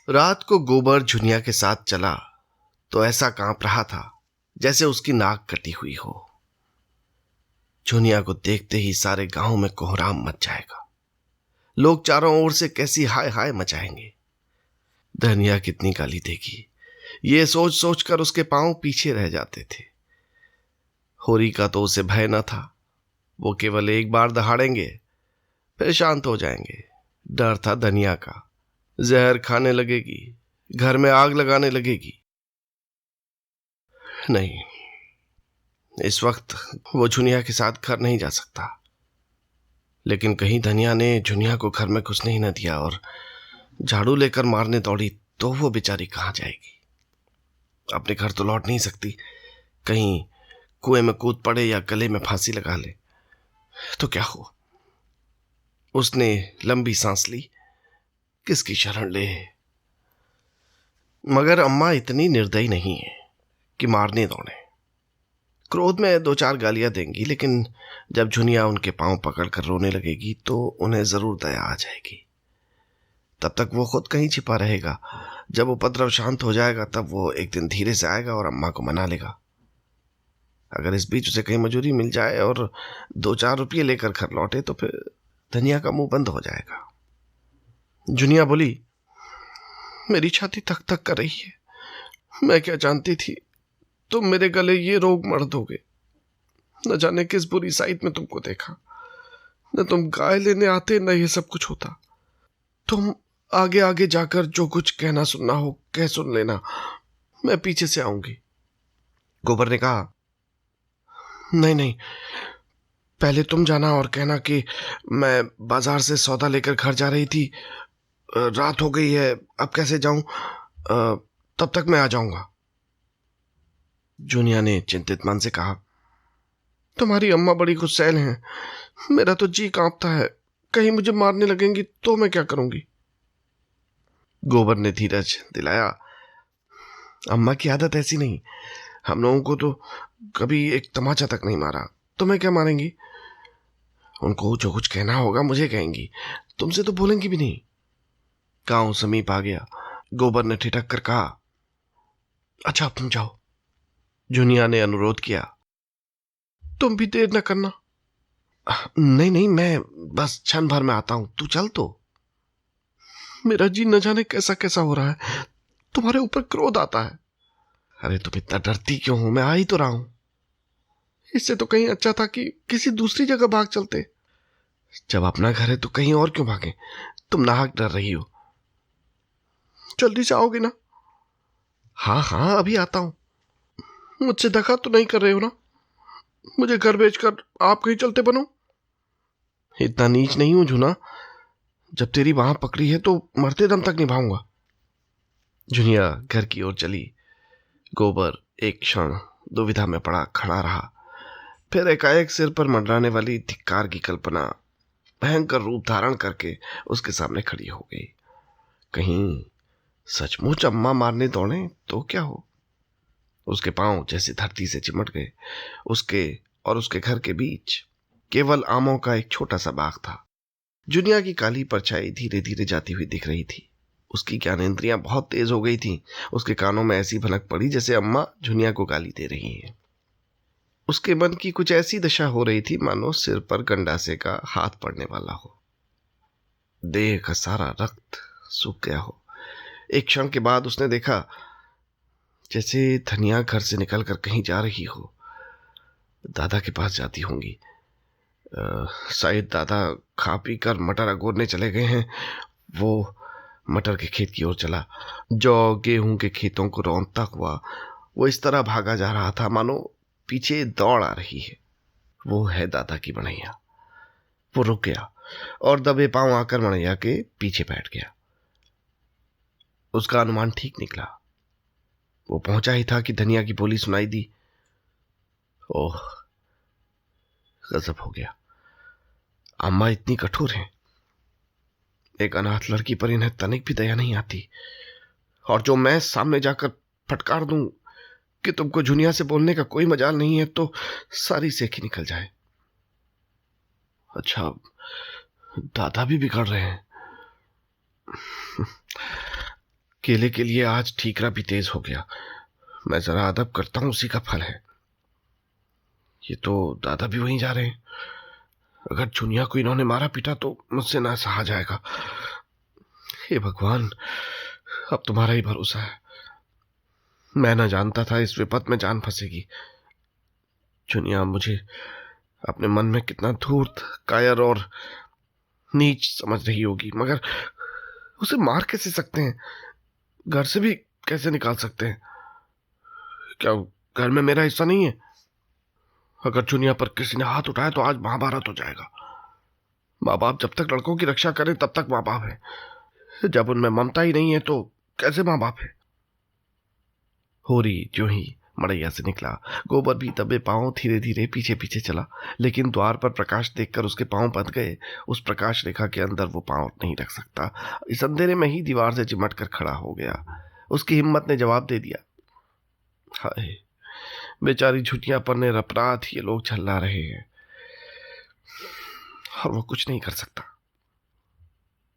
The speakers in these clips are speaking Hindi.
रात को गोबर झुनिया के साथ चला तो ऐसा कांप रहा था जैसे उसकी नाक कटी हुई हो। झुनिया को देखते ही सारे गांव में कोहराम मच जाएगा। लोग चारों ओर से कैसी हाय हाय मचाएंगे। धनिया कितनी गाली देगी, ये सोच सोच कर उसके पांव पीछे रह जाते थे। होरी का तो उसे भय न था। वो केवल एक बार दहाड़ेंगे फिर शांत हो जाएंगे। डर था धनिया का, जहर खाने लगेगी, घर में आग लगाने लगेगी। नहीं, इस वक्त वो झुनिया के साथ घर नहीं जा सकता। लेकिन कहीं धनिया ने झुनिया को घर में घुसने ही न दिया और झाड़ू लेकर मारने दौड़ी तो वो बेचारी कहाँ जाएगी। अपने घर तो लौट नहीं सकती। कहीं कुएं में कूद पड़े या गले में फांसी लगा ले तो क्या हो। उसने लंबी सांस ली, किसकी शरण ले। मगर अम्मा इतनी निर्दयी नहीं है कि मारने दौड़े। क्रोध में दो चार गालियां देंगी, लेकिन जब झुनिया उनके पांव पकड़कर रोने लगेगी तो उन्हें जरूर दया आ जाएगी। तब तक वो खुद कहीं छिपा रहेगा। जब उपद्रव शांत हो जाएगा तब वो एक दिन धीरे से आएगा और अम्मा को मना लेगा। अगर इस बीच उसे कहीं मजूरी मिल जाए और 2-4 रुपये लेकर घर लौटे तो फिर धनिया का मुंह बंद हो जाएगा। झुनिया बोली, मेरी छाती थक थक कर रही है। मैं क्या जानती थी तुम मेरे गले ये रोग मर दोगे। न जाने किस बुरी साइड में तुमको देखा। न तुम गाय लेने आते न ये सब कुछ होता। तुम आगे आगे जाकर जो कुछ कहना सुनना हो कह सुन लेना, मैं पीछे से आऊंगी। गोबर ने कहा, नहीं नहीं, पहले तुम जाना और कहना कि मैं बाजार से सौदा लेकर घर जा रही थी। रात हो गई है, अब कैसे जाऊं। तब तक मैं आ जाऊंगा। जूनिया ने चिंतित मन से कहा, तुम्हारी अम्मा बड़ी गुस्सैल हैं। मेरा तो जी कांपता है। कहीं मुझे मारने लगेंगी तो मैं क्या करूंगी। गोबर ने धीरज दिलाया, अम्मा की आदत ऐसी नहीं। हम लोगों को तो कभी एक तमाचा तक नहीं मारा, तुम्हें क्या मारेंगी। उनको जो कुछ कहना होगा मुझे कहेंगी, तुमसे तो बोलेंगी भी नहीं। गांव समीप आ गया। गोबर ने ठिठक कर कहा, अच्छा तुम जाओ। जूनिया ने अनुरोध किया, तुम भी देर न करना। नहीं नहीं, मैं बस क्षण भर में आता हूं, तू चल तो। मेरा जी न जाने कैसा कैसा हो रहा है। तुम्हारे ऊपर क्रोध आता है। अरे तुम इतना डरती क्यों हो, मैं आ ही तो रहा हूं। इससे तो कहीं अच्छा था कि किसी दूसरी जगह भाग चलते। जब अपना घर है तो कहीं और क्यों भागे। तुम नाहक डर रही हो। जल्दी से आओगे ना। हाँ हाँ, अभी आता हूं। मुझसे धक्का तो नहीं कर रहे हो ना। मुझे घर भेजकर आप कहीं चलते बनो। इतना नीच नहीं हूं जुना। जब तेरी बाह पकड़ी है तो मरते दम तक निभाऊंगा। जुनिया घर की ओर चली। गोबर एक क्षण दुविधा में पड़ा खड़ा रहा। फिर एकाएक सिर पर मंडराने वाली धिक्कार की कल्पना भयंकर रूप धारण करके उसके सामने खड़ी हो गई। कहीं सचमुच अम्मा मारने दौड़े तो क्या हो। उसके पांव जैसे धरती से चिमट गए। उसके और उसके घर के बीच केवल आमों का एक छोटा सा बाग था। जुनिया की काली परछाई धीरे धीरे जाती हुई दिख रही थी। उसकी ज्ञानेंद्रियां बहुत तेज हो गई थीं। उसके कानों में ऐसी भनक पड़ी जैसे अम्मा जुनिया को गाली दे रही हैं। उसके मन की कुछ ऐसी दशा हो रही थी मानो सिर पर गंडासे का हाथ पड़ने वाला हो। देह का सारा रक्त सूख गया हो। एक क्षण के बाद उसने देखा जैसे धनिया घर से निकलकर कहीं जा रही हो। दादा के पास जाती होंगी। शायद दादा खा पी कर मटर अगोरने चले गए हैं। वो मटर के खेत की ओर चला। जौ गेहूं के खेतों को रौंदता हुआ वो इस तरह भागा जा रहा था मानो पीछे दौड़ आ रही है। वो है दादा की मड़ैया। वो रुक गया और दबे पांव आकर मड़ैया के पीछे बैठ गया। उसका अनुमान ठीक निकला। वो पहुंचा ही था कि धनिया की बोली सुनाई दी, ओह, गजब हो गया। अम्मा इतनी कठोर हैं। एक अनाथ लड़की पर इन्हें तनिक भी दया नहीं आती। और जो मैं सामने जाकर फटकार दूं कि तुमको जुनिया से बोलने का कोई मजाल नहीं है तो सारी सेखी निकल जाए। अच्छा, दादा भी बिगड़ रहे हैं। केले के लिए आज ठीकरा भी तेज हो गया। मैं जरा अदब करता हूँ, उसी का फल है। ये तो दादा भी वहीं जा रहे हैं। अगर चुनिया को इन्होंने मारा पीटा तो मुझसे ना सहा जाएगा। हे भगवान, अब तुम्हारा ही भरोसा है। मैं ना जानता था इस विपत में जान फंसेगी। चुनिया मुझे अपने मन में कितना धूर्त, कायर और नीच समझ रही होगी, मगर उसे मार कैसे सकते हैं? घर से भी कैसे निकाल सकते हैं? क्या घर में मेरा हिस्सा नहीं है? अगर चुनिया पर किसी ने हाथ उठाया तो आज महाभारत हो जाएगा। माँ बाप जब तक लड़कों की रक्षा करें तब तक माँ बाप है। जब उनमें ममता ही नहीं है तो कैसे माँ बाप है? होरी जो ही मड़ैया से निकला, गोबर भी दबे पांव धीरे धीरे पीछे पीछे चला, लेकिन द्वार पर प्रकाश देखकर उसके पांव बंध गए। उस प्रकाश रेखा के अंदर वो पांव नहीं रख सकता। इस अंधेरे में ही दीवार से चिमट कर खड़ा हो गया। उसकी हिम्मत ने जवाब दे दिया, हाय बेचारी झुटिया पर निरपराध ये लोग झल्ला रहे हैं और वो कुछ नहीं कर सकता।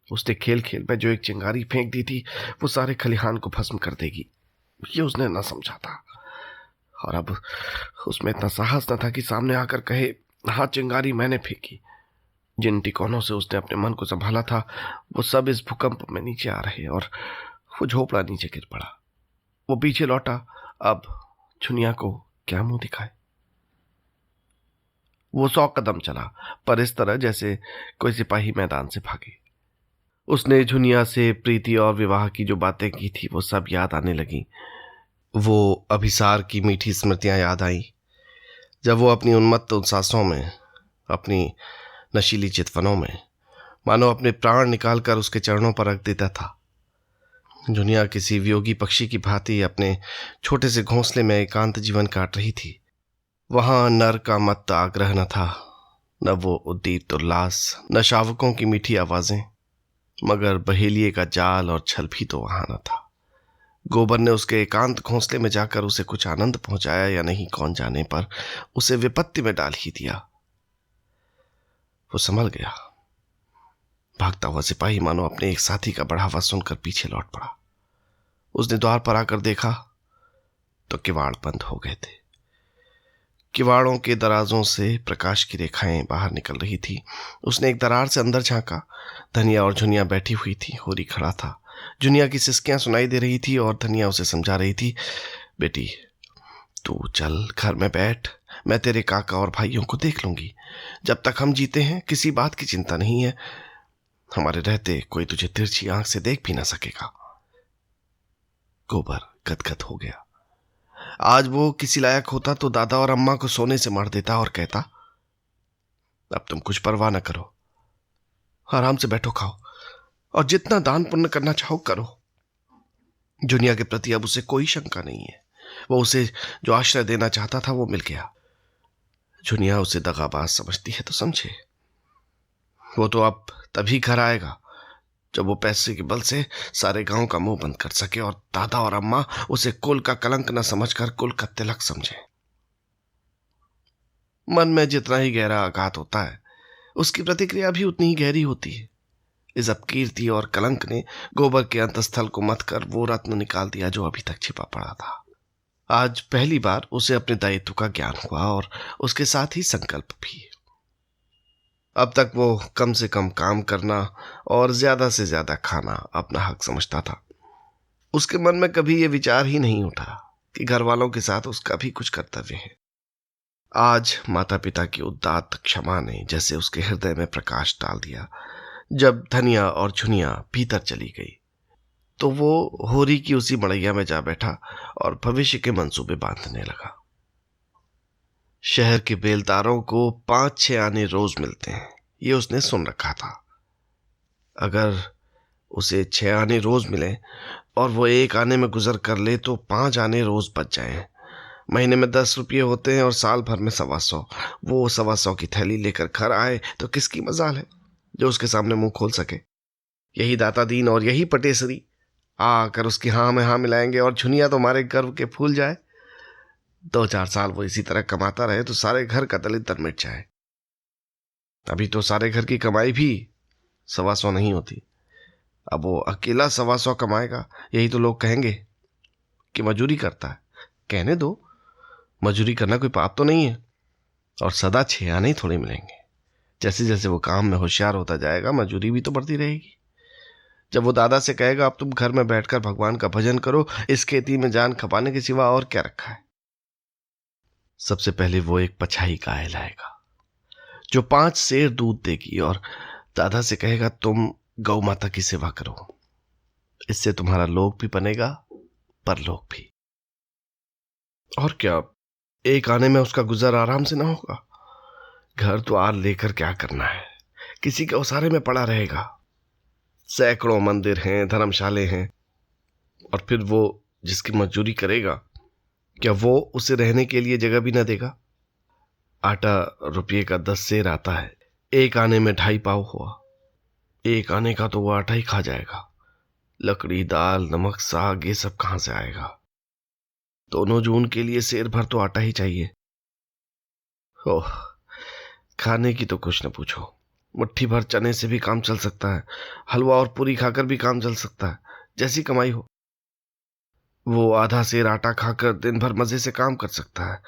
उसने खेल खेल में जो एक चिंगारी फेंक दी थी वो सारे खलिहान को भस्म कर देगी, ये उसने न समझा था। और अब उसमें इतना साहस न था कि सामने आकर कहे, हाँ चिंगारी मैंने फेंकी। जिन टिकोनों से उसने अपने मन को संभाला था वो सब इस भूकंप में नीचे आ रहे और वो झोपड़ा नीचे गिर पड़ा। वो पीछे लौटा। अब चुनिया को क्या मुंह दिखाए? वो 100 कदम चला, पर इस तरह जैसे कोई सिपाही मैदान से भागे। उसने झुनिया से प्रीति और विवाह की जो बातें की थी वो सब याद आने लगी। वो अभिसार की मीठी स्मृतियां याद आई, जब वो अपनी उन्मत्त उच्छ्वासों में, अपनी नशीली चितवनों में मानो अपने प्राण निकालकर उसके चरणों पर रख देता था। झुनिया किसी वियोगी पक्षी की भांति अपने छोटे से घोंसले में एकांत जीवन काट रही थी। वहां नर का मत आग्रह न था, न वो उद्दीप्त उल्लास, न शावकों की मीठी आवाजें, मगर बहेलिए का जाल और छल भी तो वहां न था। गोबर ने उसके एकांत घोंसले में जाकर उसे कुछ आनंद पहुंचाया या नहीं कौन जाने, पर उसे विपत्ति में डाल ही दिया। वो संभल गया। भागता हुआ सिपाही मानो अपने एक साथी का बढ़ावा सुनकर पीछे लौट पड़ा। उसने द्वार पर आकर देखा तो किवाड़ बंद हो गए थे। किवाड़ों के दराजों से प्रकाश की रेखाएं बाहर निकल रही थी। उसने एक दरार से अंदर झांका। धनिया और झुनिया बैठी हुई थी, होरी खड़ा था। झुनिया की सिसकियां सुनाई दे रही थी और धनिया उसे समझा रही थी, बेटी तू चल घर में बैठ, मैं तेरे काका और भाइयों को देख लूंगी। जब तक हम जीते हैं किसी बात की चिंता नहीं है। हमारे रहते कोई तुझे तिरछी आंख से देख भी ना सकेगा। गोबर गदगद हो गया। आज वो किसी लायक होता तो दादा और अम्मा को सोने से मार देता और कहता, अब तुम कुछ परवाह न करो, आराम से बैठो, खाओ और जितना दान पुण्य करना चाहो करो। दुनिया के प्रति अब उसे कोई शंका नहीं है। वो उसे जो आश्रय देना चाहता था वो मिल गया। जुनिया उसे दगाबाज समझती है तो समझे। वो तो अब तभी घर आएगा जब वो पैसे के बल से सारे गांव का मुंह बंद कर सके और दादा और अम्मा उसे कुल का कलंक न समझकर कुल का तिलक समझे। मन में जितना ही गहरा आघात होता है उसकी प्रतिक्रिया भी उतनी ही गहरी होती है। इस अपकीर्ति और कलंक ने गोबर के अंतस्थल को मत कर वो रत्न निकाल दिया जो अभी तक छिपा पड़ा था। आज पहली बार उसे अपने दायित्व का ज्ञान हुआ और उसके साथ ही संकल्प भी। अब तक वो कम से कम काम करना और ज्यादा से ज्यादा खाना अपना हक समझता था। उसके मन में कभी ये विचार ही नहीं उठा कि घर वालों के साथ उसका भी कुछ कर्तव्य है। आज माता पिता की उदात्त क्षमा ने जैसे उसके हृदय में प्रकाश डाल दिया। जब धनिया और झुनिया भीतर चली गई तो वो होरी की उसी मड़ैया में जा बैठा और भविष्य के मंसूबे बांधने लगा। शहर के बेलदारों को 5-6 आने रोज मिलते हैं, ये उसने सुन रखा था। अगर उसे 6 आने रोज मिले और वो 1 आने में गुजर कर ले तो 5 आने रोज बच जाएं। महीने में 10 रुपये होते हैं और साल भर में 125। वो 125 की थैली लेकर घर आए तो किसकी मजाल है जो उसके सामने मुंह खोल सके। यही दाता दीन और यही पटेसरी आकर उसकी हाँ में हाँ मिलाएंगे और झुनिया तो हमारे गर्व के फूल जाए। 2-4 साल वो इसी तरह कमाता रहे तो सारे घर का दलिद्र मिट जाए। अभी तो सारे घर की कमाई भी 125 नहीं होती। अब वो अकेला 125 कमाएगा, यही तो लोग कहेंगे कि मजूरी करता है। कहने दो, मजूरी करना कोई पाप तो नहीं है, और सदा 6 आने ही थोड़े मिलेंगे। जैसे जैसे वो काम में होशियार होता जाएगा, मजूरी भी तो बढ़ती रहेगी। जब वो दादा से कहेगा अब तुम घर में बैठकर भगवान का भजन करो, इस खेती में जान खपाने के सिवा और क्या रखा है। सबसे पहले वो एक पछाई गाय लाएगा जो 5 सेर दूध देगी, और दादा से कहेगा तुम गौ माता की सेवा करो, इससे तुम्हारा लोक भी बनेगा, परलोक भी। और क्या, एक आने में उसका गुजर आराम से ना होगा। घर द्वार लेकर क्या करना है, किसी के ओसारे में पड़ा रहेगा। सैकड़ों मंदिर हैं, धर्मशाले हैं, और फिर वो जिसकी मजदूरी करेगा, क्या वो उसे रहने के लिए जगह भी ना देगा। आटा रुपये का 10 सेर आता है, एक आने में 2.5 पाव हुआ। एक आने का तो वो आटा ही खा जाएगा। लकड़ी, दाल, नमक, साग, ये सब कहां से आएगा। दोनों जून के लिए सेर भर तो आटा ही चाहिए। ओह, खाने की तो कुछ न पूछो। मुट्ठी भर चने से भी काम चल सकता है, हलवा और पूरी खाकर भी काम चल सकता है, जैसी कमाई हो। वो आधा सेर आटा खाकर दिन भर मजे से काम कर सकता है।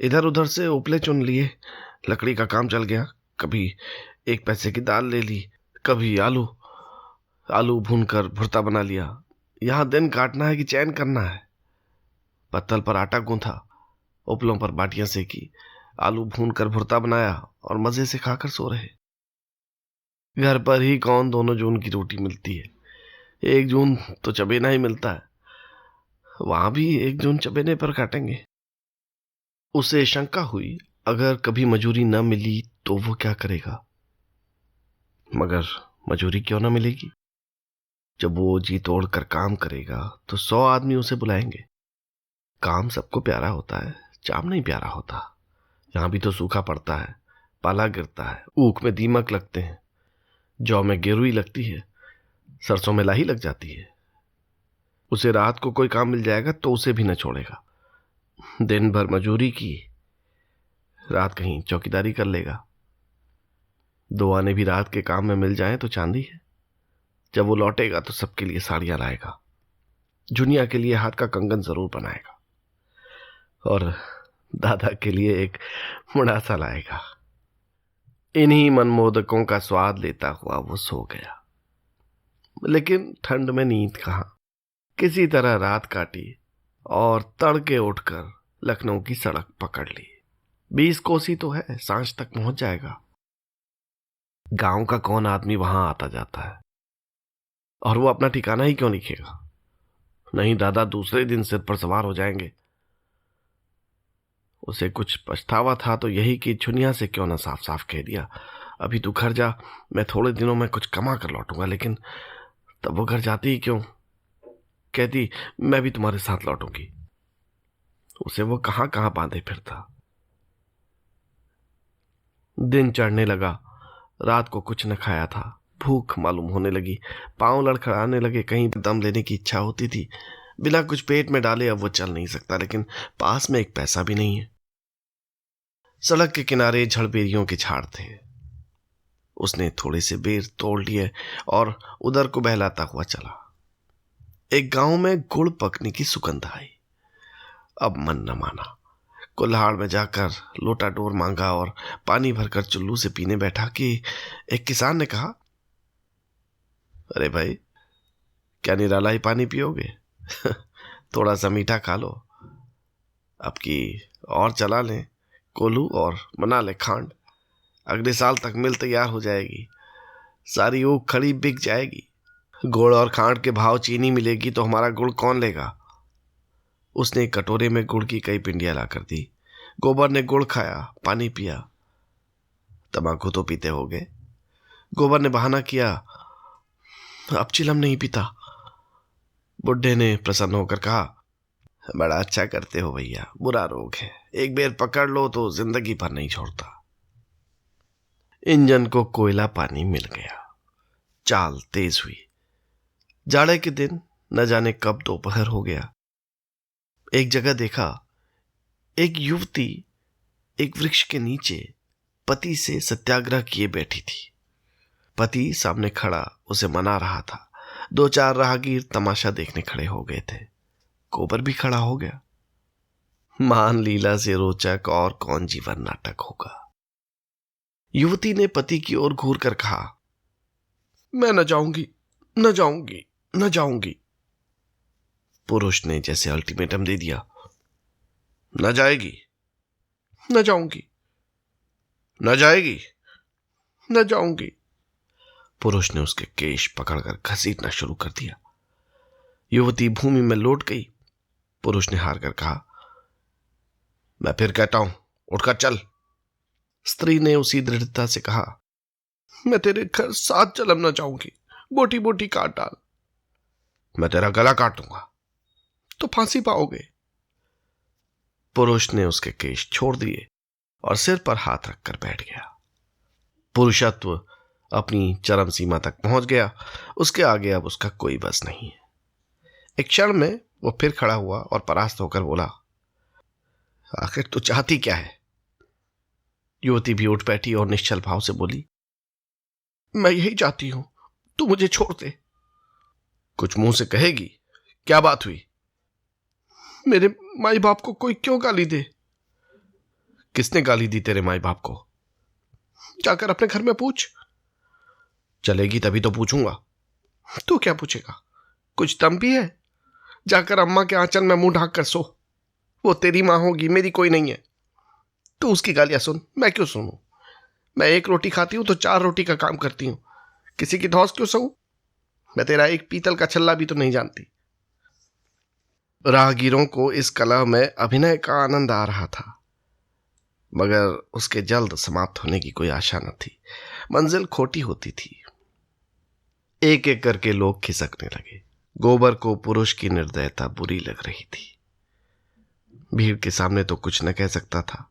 इधर उधर से उपले चुन लिए, लकड़ी का काम चल गया। कभी 1 पैसे की दाल ले ली, कभी आलू आलू भूनकर भुर्ता बना लिया। यहां दिन काटना है कि चैन करना है। पत्तल पर आटा गूंथा, उपलों पर बाटियां सेकी, आलू भूनकर भुर्ता बनाया और मजे से खाकर सो रहे। घर पर ही कौन 2 जून की रोटी मिलती है, 1 जून तो चबेना ही मिलता है। वहां भी 1 जून चबेने पर काटेंगे। उसे शंका हुई, अगर कभी मजूरी न मिली तो वो क्या करेगा। मगर मजूरी क्यों न मिलेगी। जब वो जी तोड़ कर काम करेगा तो 100 आदमी उसे बुलाएंगे। काम सबको प्यारा होता है, चाम नहीं प्यारा होता। यहां भी तो सूखा पड़ता है, पाला गिरता है, ऊख में दीमक लगते हैं, जौ में गेरुई लगती है, सरसों में लाही लग जाती है। उसे रात को कोई काम मिल जाएगा तो उसे भी न छोड़ेगा। दिन भर मजूरी की, रात कहीं चौकीदारी कर लेगा। 2 आने भी रात के काम में मिल जाएं तो चांदी है। जब वो लौटेगा तो सबके लिए साड़ियां लाएगा, जुनिया के लिए हाथ का कंगन जरूर बनाएगा, और दादा के लिए एक मुंडासा लाएगा। इन्हीं मनमोदकों का स्वाद लेता हुआ वो सो गया। लेकिन ठंड में नींद कहां। किसी तरह रात काटी और तड़के उठकर लखनऊ की सड़क पकड़ ली। 20 कोसी तो है, सांझ तक पहुंच जाएगा। गांव का कौन आदमी वहां आता जाता है, और वो अपना ठिकाना ही क्यों लिखेगा। नहीं, दादा दूसरे दिन सिर पर सवार हो जाएंगे। उसे कुछ पछतावा था तो यही कि छुनिया से क्यों ना साफ साफ कह दिया, अभी तू घर जा, मैं थोड़े दिनों में कुछ कमा कर लौटूंगा। लेकिन तब वो घर जाती ही क्यों, कहती मैं भी तुम्हारे साथ लौटूंगी। उसे वो कहां कहां बांधे फिरता। दिन चढ़ने लगा, रात को कुछ न खाया था, भूख मालूम होने लगी, पांव लड़खड़ाने लगे, कहीं दम लेने की इच्छा होती थी। बिना कुछ पेट में डाले अब वो चल नहीं सकता, लेकिन पास में 1 पैसा भी नहीं है। सड़क के किनारे झड़बेरियों के झाड़ थे। उसने थोड़े से बेर तोड़ लिए और उधर को बहलाता हुआ चला। एक गांव में गुड़ पकने की सुगंध आई। अब मन न माना, कुल्हाड़ में जाकर लोटा डोर मांगा और पानी भरकर चुल्लू से पीने बैठा कि एक किसान ने कहा, अरे भाई, क्या निराला ही पानी पियोगे? थोड़ा सा मीठा खा लो। अब की और चला लें कोल्हू और बना ले खांड। अगले साल तक मिल तैयार हो जाएगी, सारी ऊख खड़ी बिक जाएगी। गुड़ और खांड के भाव चीनी मिलेगी तो हमारा गुड़ कौन लेगा। उसने एक कटोरे में गुड़ की कई पिंडियां लाकर दी। गोबर ने गुड़ खाया, पानी पिया। तंबाकू तो पीते हो गए। गोबर ने बहाना किया, अब चिलम नहीं पीता। बुढ़े ने प्रसन्न होकर कहा, बड़ा अच्छा करते हो भैया, बुरा रोग है, एक बेर पकड़ लो तो जिंदगी भर नहीं छोड़ता। इंजन को कोयला पानी मिल गया। चाल तेज हुई। जाड़े के दिन न जाने कब दोपहर हो गया। एक जगह देखा, एक युवती एक वृक्ष के नीचे पति से सत्याग्रह किए बैठी थी। पति सामने खड़ा उसे मना रहा था, दो चार राहगीर तमाशा देखने खड़े हो गए थे। गोबर भी खड़ा हो गया। महान लीला से रोचक और कौन जीवन नाटक होगा। युवती ने पति की ओर घूर कर कहा, मैं न जाऊंगी, न जाऊंगी, न जाऊंगी। पुरुष ने जैसे अल्टीमेटम दे दिया, न जाएगी, न जाऊंगी, न जाएगी, न जाऊंगी। पुरुष ने उसके केश पकड़कर घसीटना शुरू कर दिया। युवती भूमि में लौट गई। पुरुष ने हार कर कहा, मैं फिर कहता हूं, उठकर चल। स्त्री ने उसी दृढ़ता से कहा, मैं तेरे घर 7 जन्म न जाऊंगी, बोटी बोटी काट डाल। मैं तेरा गला काटूंगा तो फांसी पाओगे। पुरुष ने उसके केश छोड़ दिए और सिर पर हाथ रखकर बैठ गया। पुरुषत्व अपनी चरम सीमा तक पहुंच गया। उसके आगे अब उसका कोई बस नहीं है। एक क्षण में वो फिर खड़ा हुआ और परास्त होकर बोला, आखिर तू चाहती क्या है? युवती भी उठ बैठी और निश्चल भाव से बोली, मैं यही चाहती हूं, तू मुझे छोड़ दे। कुछ मुंह से कहेगी? क्या बात हुई? मेरे माई बाप को कोई क्यों गाली दे? किसने गाली दी तेरे माई बाप को? जाकर अपने घर में पूछ। चलेगी तभी तो पूछूंगा। तू क्या पूछेगा? कुछ दम भी है? जाकर अम्मा के आंचल में मुंह ढाक कर सो। वो तेरी मां होगी, मेरी कोई नहीं है। तू उसकी गालियां सुन, मैं क्यों सुनूं? मैं 1 रोटी खाती हूं तो 4 रोटी का काम करती हूं। किसी की धौंस क्यों सहूं? मैं तेरा एक पीतल का छल्ला भी तो नहीं जानती। राहगीरों को इस कला में अभिनय का आनंद आ रहा था, मगर उसके जल्द समाप्त होने की कोई आशा न थी। मंजिल खोटी होती थी। एक एक करके लोग खिसकने लगे। गोबर को पुरुष की निर्दयता बुरी लग रही थी। भीड़ के सामने तो कुछ न कह सकता था।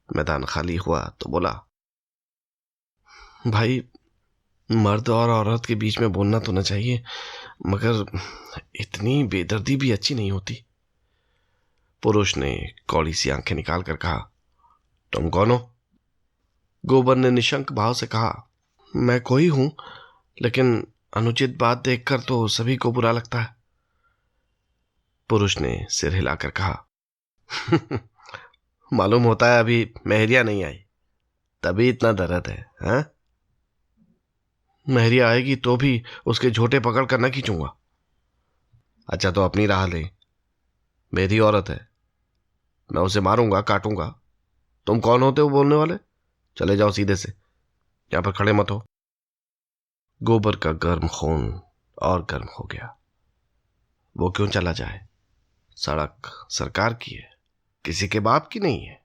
मैदान खाली हुआ तो बोला, भाई, मर्द और औरत के बीच में बोलना तो न चाहिए, मगर इतनी बेदर्दी भी अच्छी नहीं होती। पुरुष ने कौड़ी सी आंखें निकाल कर कहा, तुम कौन हो? गोबर ने निशंक भाव से कहा, मैं कोई हूं, लेकिन अनुचित बात देखकर तो सभी को बुरा लगता है। पुरुष ने सिर हिलाकर कहा, मालूम होता है अभी मेहरिया नहीं आई, तभी इतना दर्द है, हाँ? मेहरिया आएगी तो भी उसके झोटे पकड़ कर न खींचूंगा। अच्छा तो अपनी राह ले, मेरी औरत है, मैं उसे मारूंगा, काटूंगा। तुम कौन होते हो बोलने वाले? चले जाओ सीधे से, यहां पर खड़े मत हो। गोबर का गर्म खून और गर्म हो गया। वो क्यों चला जाए? सड़क सरकार की है, किसी के बाप की नहीं है।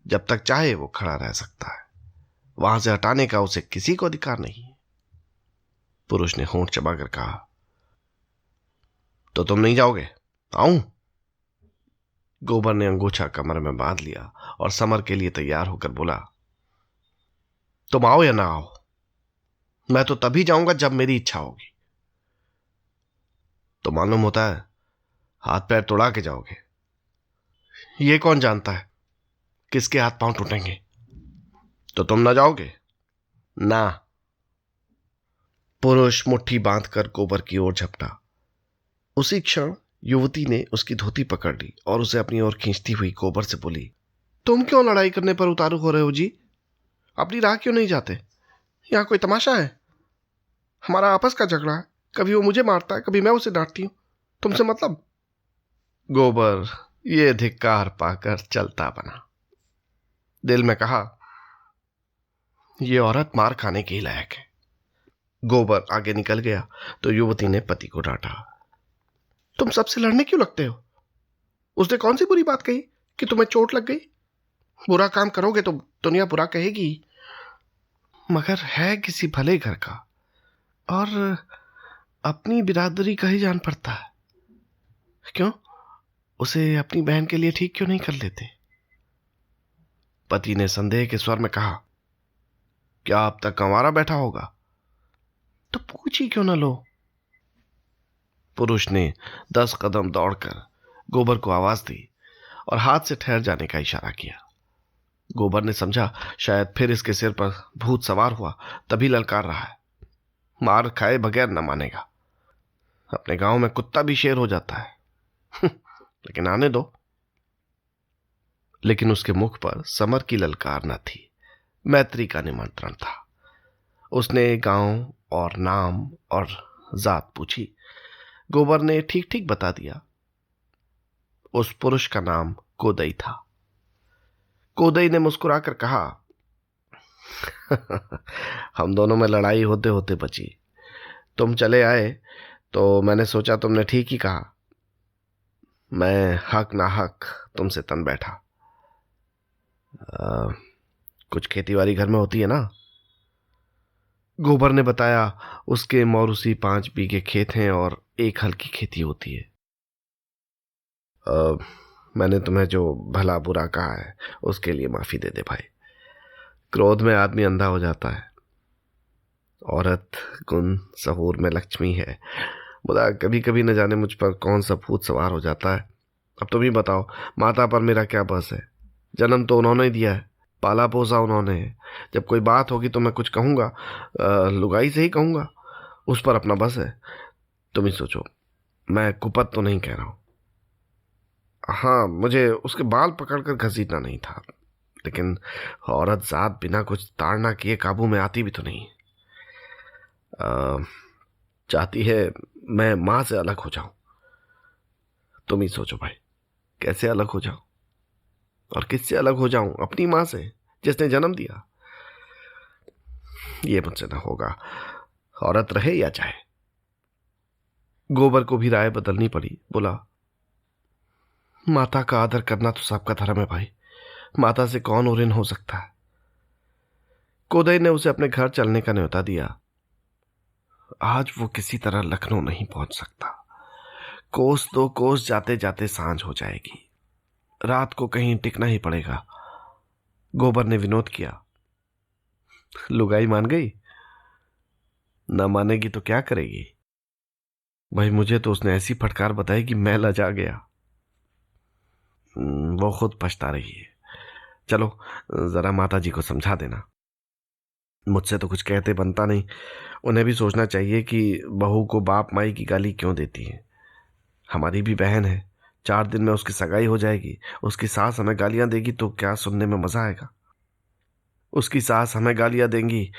जब तक चाहे वो खड़ा रह सकता है, वहां से हटाने का उसे किसी को अधिकार नहीं है। पुरुष ने होंठ चबाकर कहा, तो तुम नहीं जाओगे? आऊं? गोबर ने अंगूछा कमर में बांध लिया और समर के लिए तैयार होकर बोला, तुम आओ या ना आओ, मैं तो तभी जाऊंगा जब मेरी इच्छा होगी। तो मालूम होता है हाथ पैर तोड़ा के जाओगे। ये कौन जानता है किसके हाथ पांव टूटेंगे। तो तुम ना जाओगे? ना। पुरुष मुट्ठी बांधकर गोबर की ओर झपटा। उसी क्षण युवती ने उसकी धोती पकड़ ली और उसे अपनी ओर खींचती हुई गोबर से बोली, तुम क्यों लड़ाई करने पर उतारू हो रहे हो जी? अपनी राह क्यों नहीं जाते? यहां कोई तमाशा है? हमारा आपस का झगड़ा है, कभी वो मुझे मारता है, कभी मैं उसे डांटती हूं। तुमसे मतलब? गोबर ये धिक्कार पाकर चलता बना। दिल में कहा, ये औरत मार खाने के लायक है। गोबर आगे निकल गया तो युवती ने पति को डांटा, तुम सबसे लड़ने क्यों लगते हो? उसने कौन सी बुरी बात कही कि तुम्हें चोट लग गई? बुरा काम करोगे तो दुनिया बुरा कहेगी, मगर है किसी भले घर का और अपनी बिरादरी का ही जान पड़ता है। क्यों उसे अपनी बहन के लिए ठीक क्यों नहीं कर लेते? पति ने संदेह के स्वर में कहा, क्या अब तक कंवारा बैठा होगा? तो पूछ ही क्यों ना लो। पुरुष ने 10 कदम दौड़कर गोबर को आवाज दी और हाथ से ठहर जाने का इशारा किया। गोबर ने समझा शायद फिर इसके सिर पर भूत सवार हुआ, तभी ललकार रहा है। मार खाए बगैर न मानेगा। अपने गांव में कुत्ता भी शेर हो जाता है। लेकिन आने दो। लेकिन उसके मुख पर समर की ललकार न थी, मैत्री का निमंत्रण था। उसने गांव और नाम और जात पूछी। गोबर ने ठीक ठीक बता दिया। उस पुरुष का नाम कोदई था। कोदई ने मुस्कुराकर कहा, हम दोनों में लड़ाई होते होते बची। तुम चले आए तो मैंने सोचा तुमने ठीक ही कहा। मैं हक ना हक तुमसे तन बैठा। कुछ खेतीबाड़ी घर में होती है ना? गोबर ने बताया, उसके मौरूसी 5 बीघे खेत हैं और 1 हल की खेती होती है। मैंने तुम्हें जो भला बुरा कहा है उसके लिए माफी दे दे भाई। क्रोध में आदमी अंधा हो जाता है। औरत गुण सहूर में लक्ष्मी है। बुला कभी कभी न जाने मुझ पर कौन सा भूत सवार हो जाता है। अब तुम ही बताओ, माता पर मेरा क्या बस है? जन्म तो उन्होंने ही दिया है, पाला पोसा उन्होंने है। जब कोई बात होगी तो मैं कुछ कहूँगा, लुगाई से ही कहूँगा। उस पर अपना बस है। तुम ही सोचो, मैं कुपत तो नहीं कह रहा हूँ। हाँ, मुझे उसके बाल पकड़कर घसीटना नहीं था, लेकिन औरत जात बिना कुछ ताड़ना किए काबू में आती भी तो नहीं। चाहती है मैं माँ से अलग हो जाऊं। तुम ही सोचो भाई, कैसे अलग हो जाऊं? और किससे अलग हो जाऊं? अपनी माँ से, जिसने जन्म दिया। ये मुझसे ना होगा, औरत रहे या जाए। गोबर को भी राय बदलनी पड़ी। बोला, माता का आदर करना तो सबका धर्म है भाई। माता से कौन और ऋण हो सकता है? कोदई ने उसे अपने घर चलने का न्योता दिया। आज वो किसी तरह लखनऊ नहीं पहुंच सकता। कोस 2 कोस जाते जाते सांझ हो जाएगी। रात को कहीं टिकना ही पड़ेगा। गोबर ने विनोद किया। लुगाई मान गई? ना मानेगी तो क्या करेगी? भाई मुझे तो उसने ऐसी फटकार बताई कि मैं लजा गया। वो खुद पछता रही है। चलो जरा माता जी को समझा देना। मुझसे तो कुछ कहते बनता नहीं। उन्हें भी सोचना चाहिए कि बहू को बाप माई की गाली क्यों देती है। हमारी भी बहन है। 4 दिन में उसकी सगाई हो जाएगी। उसकी सास हमें गालियां देगी तो क्या सुनने में मजा आएगा? उसकी सास हमें गालियां देंगी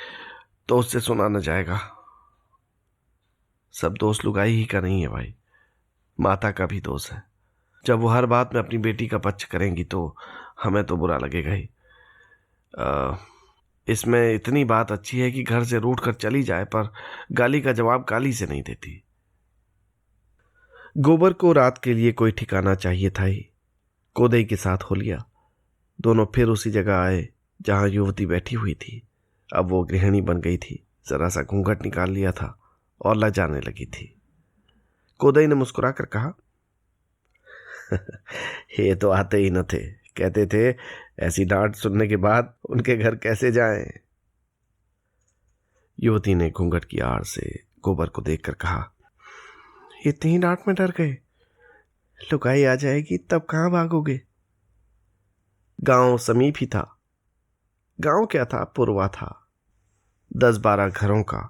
तो उससे सुना न जाएगा। सब दोष लुगाई ही का नहीं है भाई, माता का भी दोष है। जब वो हर बात में अपनी बेटी का पक्ष करेंगी तो हमें तो बुरा लगेगा ही। इसमें इतनी बात अच्छी है कि घर से रूठ कर चली जाए, पर गाली का जवाब गाली से नहीं देती। गोबर को रात के लिए कोई ठिकाना चाहिए था ही। कोदई के साथ हो लिया। दोनों फिर उसी जगह आए जहां युवती बैठी हुई थी। अब वो गृहिणी बन गई थी। जरा सा घूंघट निकाल लिया था और लजाने लगी थी। कोदई ने मुस्कुराकर कहा, ये तो आते ही न थे। कहते थे ऐसी डांट सुनने के बाद उनके घर कैसे जाएं। युवती ने घूंघट की आड़ से गोबर को देखकर कहा, इतनी डांट में डर गए? लुगाई आ जाएगी तब कहां भागोगे? गांव समीप ही था। गांव क्या था, पुरवा था। 10-12 घरों का,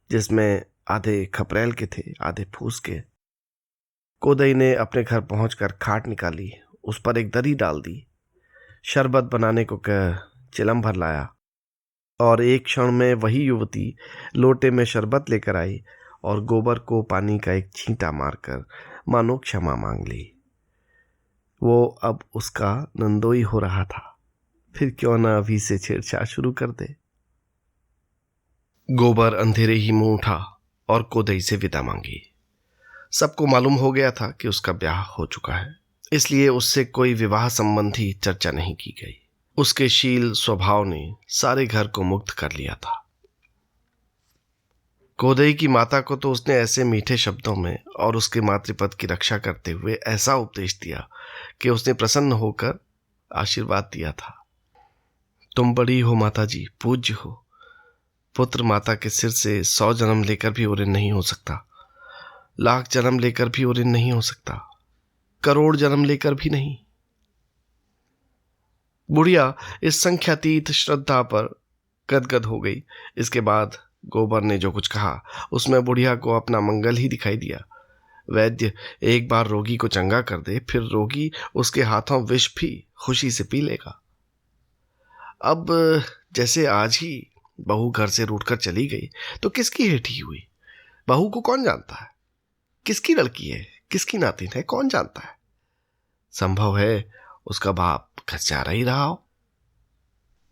जिसमें आधे खपरेल के थे, आधे फूस के। कोदई ने अपने घर पहुंचकर खाट निकाली, उस पर एक दरी डाल दी, शरबत बनाने को चिलम भर लाया और एक क्षण में वही युवती लोटे में शरबत लेकर आई और गोबर को पानी का एक छींटा मारकर मानो क्षमा मांग ली। वो अब उसका नंदोई हो रहा था, फिर क्यों ना अभी से छेड़छाड़ शुरू कर दे। गोबर अंधेरे ही मुंह उठा और कोदई से विदा मांगी। सबको मालूम हो गया था कि उसका ब्याह हो चुका है, इसलिए उससे कोई विवाह संबंधी चर्चा नहीं की गई। उसके शील स्वभाव ने सारे घर को मुग्ध कर लिया था। कोदई की माता को तो उसने ऐसे मीठे शब्दों में और उसके मातृपद की रक्षा करते हुए ऐसा उपदेश दिया कि उसने प्रसन्न होकर आशीर्वाद दिया था। तुम बड़ी हो माता जी, पूज्य हो। पुत्र माता के सिर से 100 जन्म लेकर भी उन्हें नहीं हो सकता, 1,00,000 जन्म लेकर भी उन्हें नहीं हो सकता, करोड़ जन्म लेकर भी नहीं। बुढ़िया इस संख्यातीत श्रद्धा पर गदगद हो गई। इसके बाद गोबर ने जो कुछ कहा उसमें बुढ़िया को अपना मंगल ही दिखाई दिया। वैद्य एक बार रोगी को चंगा कर दे, फिर रोगी उसके हाथों विष भी खुशी से पी लेगा। अब जैसे आज ही बहू घर से रूठकर चली गई तो किसकी हेठी हुई? बहू को कौन जानता है? किसकी लड़की है, किसकी नातिन है, कौन जानता है? संभव है उसका बाप घसियारा ही रहा हो।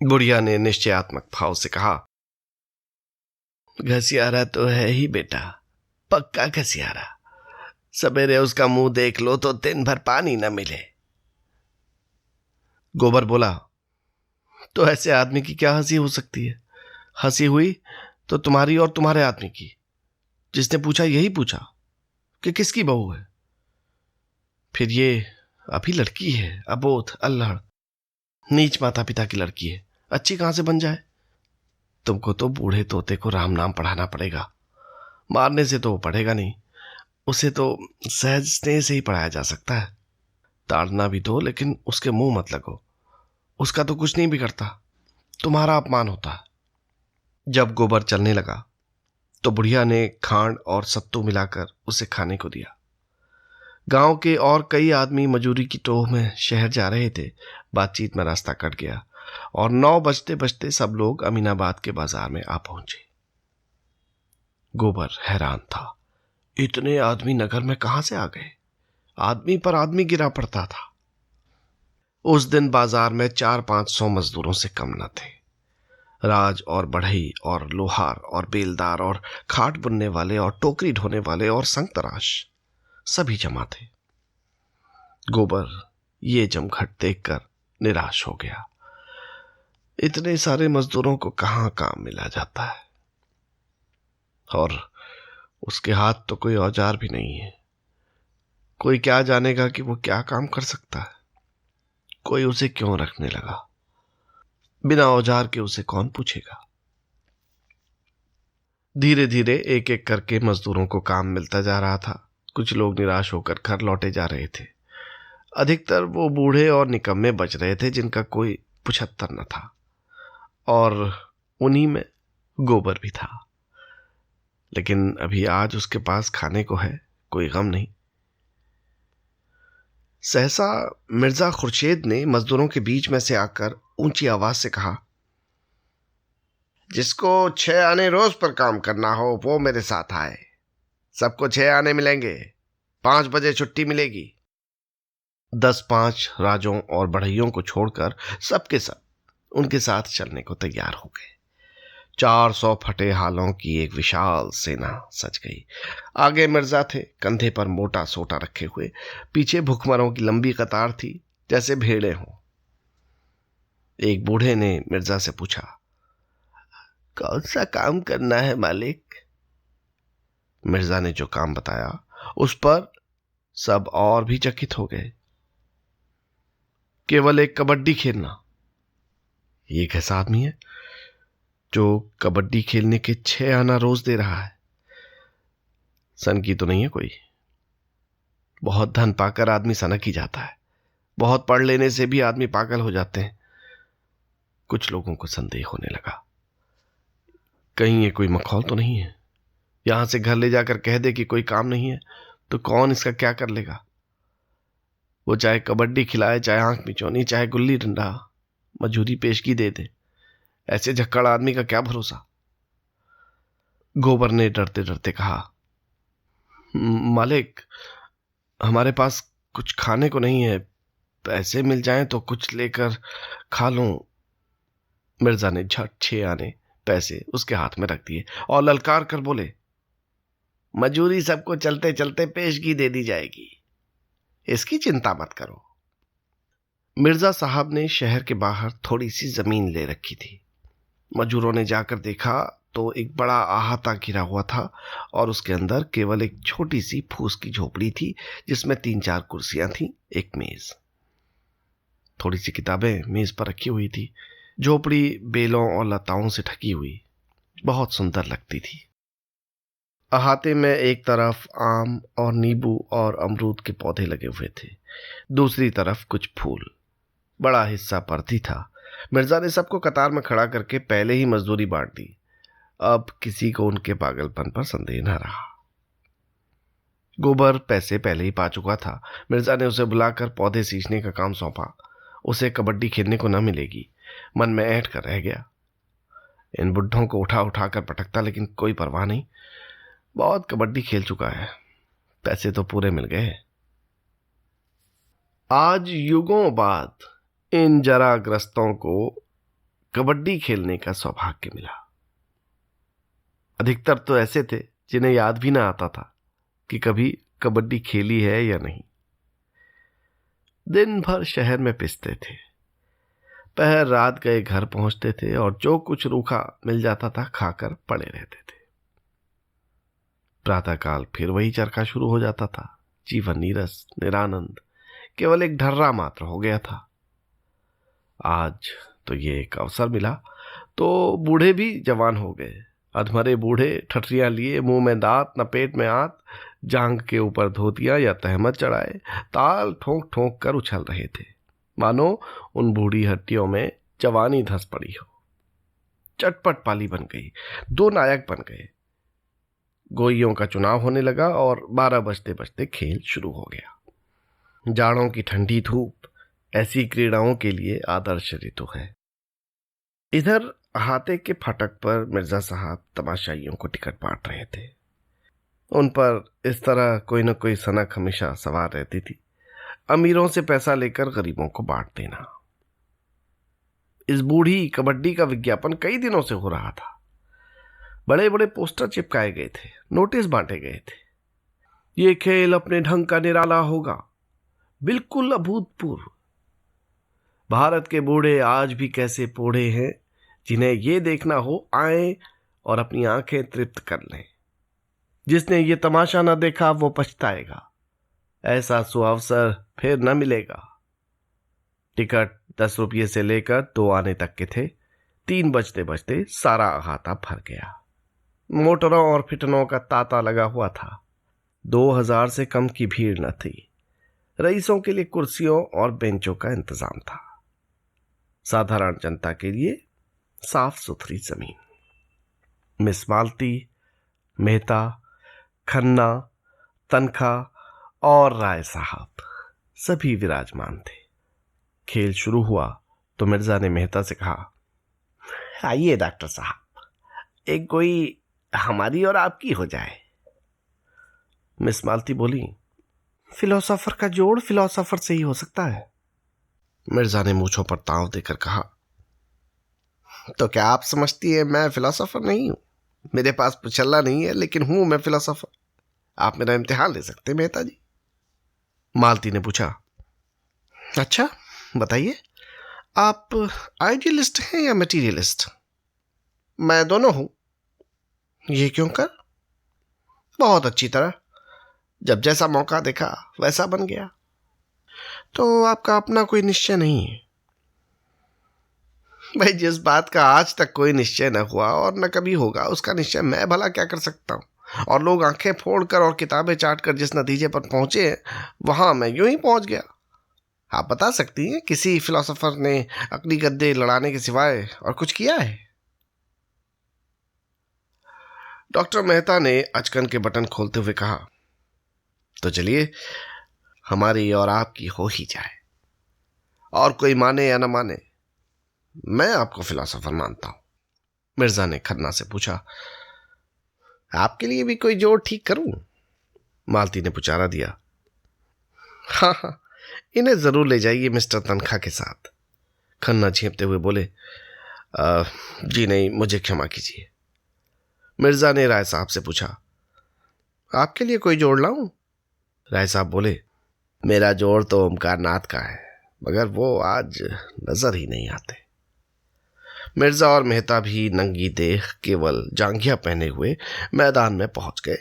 बुढ़िया ने निश्चयात्मक भाव से कहा, घसियारा तो है ही बेटा, पक्का घसियारा। सवेरे उसका मुंह देख लो तो दिन भर पानी न मिले। गोबर बोला, तो ऐसे आदमी की क्या हंसी हो सकती है? हंसी हुई तो तुम्हारी और तुम्हारे आदमी की। जिसने पूछा यही पूछा कि किसकी बहू है। फिर ये अभी लड़की है, अबोध, अल्लड़, नीच माता पिता की लड़की है, अच्छी कहां से बन जाए? तुमको तो बूढ़े तोते को राम नाम पढ़ाना पड़ेगा। मारने से तो वो पढ़ेगा नहीं, उसे तो सहज स्नेह से ही पढ़ाया जा सकता है। ताड़ना भी दो, लेकिन उसके मुंह मत लगो। उसका तो कुछ नहीं बिगड़ता, तुम्हारा अपमान होता है। जब गोबर चलने लगा तो बुढ़िया ने खांड और सत्तू मिलाकर उसे खाने को दिया। गांव के और कई आदमी मजूरी की टोह में शहर जा रहे थे। बातचीत में रास्ता कट गया और 9 बजते बजते सब लोग अमीनाबाद के बाजार में आ पहुंचे। गोबर हैरान था, इतने आदमी नगर में कहां से आ गए? आदमी पर आदमी गिरा पड़ता था। उस दिन बाजार में 400-500 मजदूरों से कम न थे। राज और बढ़ई और लोहार और बेलदार और खाट बुनने वाले और टोकरी ढोने वाले और संग तराश सभी जमा थे। गोबर ये जमघट देखकर निराश हो गया। इतने सारे मजदूरों को कहां काम मिला जाता है, और उसके हाथ तो कोई औजार भी नहीं है। कोई क्या जानेगा कि वो क्या काम कर सकता है? कोई उसे क्यों रखने लगा? बिना औजार के उसे कौन पूछेगा? धीरे धीरे एक एक करके मजदूरों को काम मिलता जा रहा था। कुछ लोग निराश होकर घर लौटे जा रहे थे। अधिकतर वो बूढ़े और निकम्मे बच रहे थे जिनका कोई पुछत्तर न था, और उन्हीं में गोबर भी था। लेकिन अभी आज उसके पास खाने को है, कोई गम नहीं। सहसा मिर्जा खुर्शीद ने मजदूरों के बीच में से आकर ऊंची आवाज से कहा, जिसको 6 आने रोज पर काम करना हो वो मेरे साथ आए। सबको 6 आने मिलेंगे, 5 बजे छुट्टी मिलेगी। 10-5 राजों और बढ़इयों को छोड़कर सबके सब उनके साथ चलने को तैयार हो गए। 400 फटे हालों की एक विशाल सेना सज गई। आगे मिर्जा थे, कंधे पर मोटा सोटा रखे हुए। पीछे भुखमरों की लंबी कतार थी, जैसे भेड़े हों। एक बूढ़े ने मिर्जा से पूछा, कौन सा काम करना है मालिक? मिर्जा ने जो काम बताया उस पर सब और भी चकित हो गए। केवल एक कबड्डी खेलना। ये कैसा आदमी है जो कबड्डी खेलने के 6 आना रोज दे रहा है? सन की तो नहीं है कोई? बहुत धन पाकर आदमी सनक ही जाता है। बहुत पढ़ लेने से भी आदमी पागल हो जाते हैं। कुछ लोगों को संदेह होने लगा, कहीं ये कोई मखौल तो नहीं है? यहां से घर ले जाकर कह दे कि कोई काम नहीं है तो कौन इसका क्या कर लेगा? वो चाहे कबड्डी खिलाए, चाहे आंख मिचौनी, चाहे गुल्ली डंडा, मजूरी पेशगी दे दे। ऐसे झक्कड़ आदमी का क्या भरोसा? गोबर ने डरते डरते कहा, मालिक, हमारे पास कुछ खाने को नहीं है, पैसे मिल जाएं तो कुछ लेकर खा लूं। मिर्जा ने झट 6 आने पैसे उसके हाथ में रख दिए और ललकार कर बोले, मजूरी सबको चलते चलते पेशगी दे दी जाएगी, इसकी चिंता मत करो। मिर्जा साहब ने शहर के बाहर थोड़ी सी जमीन ले रखी थी। मजूरों ने जाकर देखा तो एक बड़ा अहाता घिरा हुआ था और उसके अंदर केवल एक छोटी सी फूस की झोपड़ी थी, जिसमें 3-4 कुर्सियां थीं, एक मेज। थोड़ी सी किताबें मेज पर रखी हुई थी। झोपड़ी बेलों और लताओं से ढकी हुई बहुत सुंदर लगती थी। अहाते में एक तरफ आम और नींबू और अमरूद के पौधे लगे हुए थे, दूसरी तरफ कुछ फूल। बड़ा हिस्सा परती था। मिर्जा ने सबको कतार में खड़ा करके पहले ही मजदूरी बांट दी। अब किसी को उनके पागलपन पर संदेह न रहा। गोबर पैसे पहले ही पा चुका था। मिर्जा ने उसे बुलाकर पौधे सींचने का काम सौंपा। उसे कबड्डी खेलने को न मिलेगी, मन में ऐंठ कर रह गया। इन बुड्ढों को उठा उठा कर पटकता, लेकिन कोई परवाह नहीं, बहुत कबड्डी खेल चुका है, पैसे तो पूरे मिल गए। आज युगों बाद इन जराग्रस्तों को कबड्डी खेलने का सौभाग्य मिला। अधिकतर तो ऐसे थे जिन्हें याद भी ना आता था कि कभी कबड्डी खेली है या नहीं। दिन भर शहर में पिसते थे, पहर रात गए घर पहुंचते थे और जो कुछ रूखा मिल जाता था खाकर पड़े रहते थे। प्रातःकाल फिर वही चरखा शुरू हो जाता था। जीवन नीरस निरानंद, केवल एक ढर्रा मात्र हो गया था। आज तो ये एक अवसर मिला तो बूढ़े भी जवान हो गए। अधमरे बूढ़े ठठरियां लिए, मुंह में दांत न पेट में आत, जांग के ऊपर धोतियां या तहमत चढ़ाए ताल ठोंक ठोंक कर उछल रहे थे, मानो उन बूढ़ी हड्डियों में जवानी धंस पड़ी हो। चटपट पाली बन गई, दो नायक बन गए। गोइयों का चुनाव होने लगा और 12 बजते बजते खेल शुरू हो गया। जाड़ों की ठंडी धूप ऐसी क्रीड़ाओं के लिए आदर्श ऋतु है। इधर अहाते के फाटक पर मिर्जा साहब तमाशाइयों को टिकट बांट रहे थे। उन पर इस तरह कोई न कोई सनक हमेशा सवार रहती थी, अमीरों से पैसा लेकर गरीबों को बांट देना। इस बूढ़ी कबड्डी का विज्ञापन कई दिनों से हो रहा था। बड़े बड़े पोस्टर चिपकाए गए थे, नोटिस बांटे गए थे। ये खेल अपने ढंग का निराला होगा, बिल्कुल अभूतपूर्व। भारत के बूढ़े आज भी कैसे बूढ़े हैं, जिन्हें ये देखना हो आए और अपनी आंखें तृप्त कर लें। जिसने ये तमाशा न देखा वो पछताएगा, ऐसा सुअवसर फिर न मिलेगा। टिकट 10 रुपये से लेकर 2 आने तक के थे। 3 बजते बजते सारा अहाता भर गया। मोटरों और फिटनों का तांता लगा हुआ था। 2000 से कम की भीड़ न थी। रईसों के लिए कुर्सियों और बेंचों का इंतजाम था, साधारण जनता के लिए साफ सुथरी जमीन। मिस मालती, मेहता, खन्ना, तनखा और राय साहब सभी विराजमान थे। खेल शुरू हुआ तो मिर्जा ने मेहता से कहा, आइए डॉक्टर साहब, एक कोई हमारी और आपकी हो जाए। मिस मालती बोली, फिलोसोफर का जोड़ फिलोसोफर से ही हो सकता है। मिर्जा ने मूंछों पर ताव देकर कहा, तो क्या आप समझती है मैं फिलोसोफर नहीं हूं? मेरे पास पुछल्ला नहीं है, लेकिन हूं मैं फिलोसोफर। आप मेरा इम्तिहान ले सकते हैं मेहता जी। मालती ने पूछा, अच्छा बताइए, आप आइडियलिस्ट हैं या मटीरियलिस्ट? मैं दोनों हूं। ये क्यों कर? बहुत अच्छी तरह, जब जैसा मौका देखा वैसा बन गया। तो आपका अपना कोई निश्चय नहीं है? भाई, जिस बात का आज तक कोई निश्चय न हुआ और न कभी होगा, उसका निश्चय मैं भला क्या कर सकता हूं? और लोग आंखें फोड़कर और किताबें चाटकर जिस नतीजे पर पहुंचे वहां मैं यूं ही पहुंच गया। आप बता सकती हैं किसी फिलोसोफर ने अकली गद्दे लड़ाने के सिवाय और कुछ किया है? डॉक्टर मेहता ने अचकन के बटन खोलते हुए कहा, तो चलिए हमारी और आपकी हो ही जाए, और कोई माने या न माने, मैं आपको फिलोसोफर मानता हूं। मिर्जा ने खन्ना से पूछा, आपके लिए भी कोई जोड़ ठीक करूं? मालती ने पुचारा दिया, हाँ हाँ, इन्हें जरूर ले जाइए मिस्टर तनखा के साथ। खन्ना झेपते हुए बोले, जी नहीं, मुझे क्षमा कीजिए। मिर्जा ने राय साहब से पूछा, आपके लिए कोई जोड़ लाऊं? राय साहब बोले, मेरा जोड़ तो ओमकार नाथ का है, मगर वो आज नजर ही नहीं आते। मिर्जा और मेहता भी नंगी देह, केवल जांघिया पहने हुए मैदान में पहुंच गए।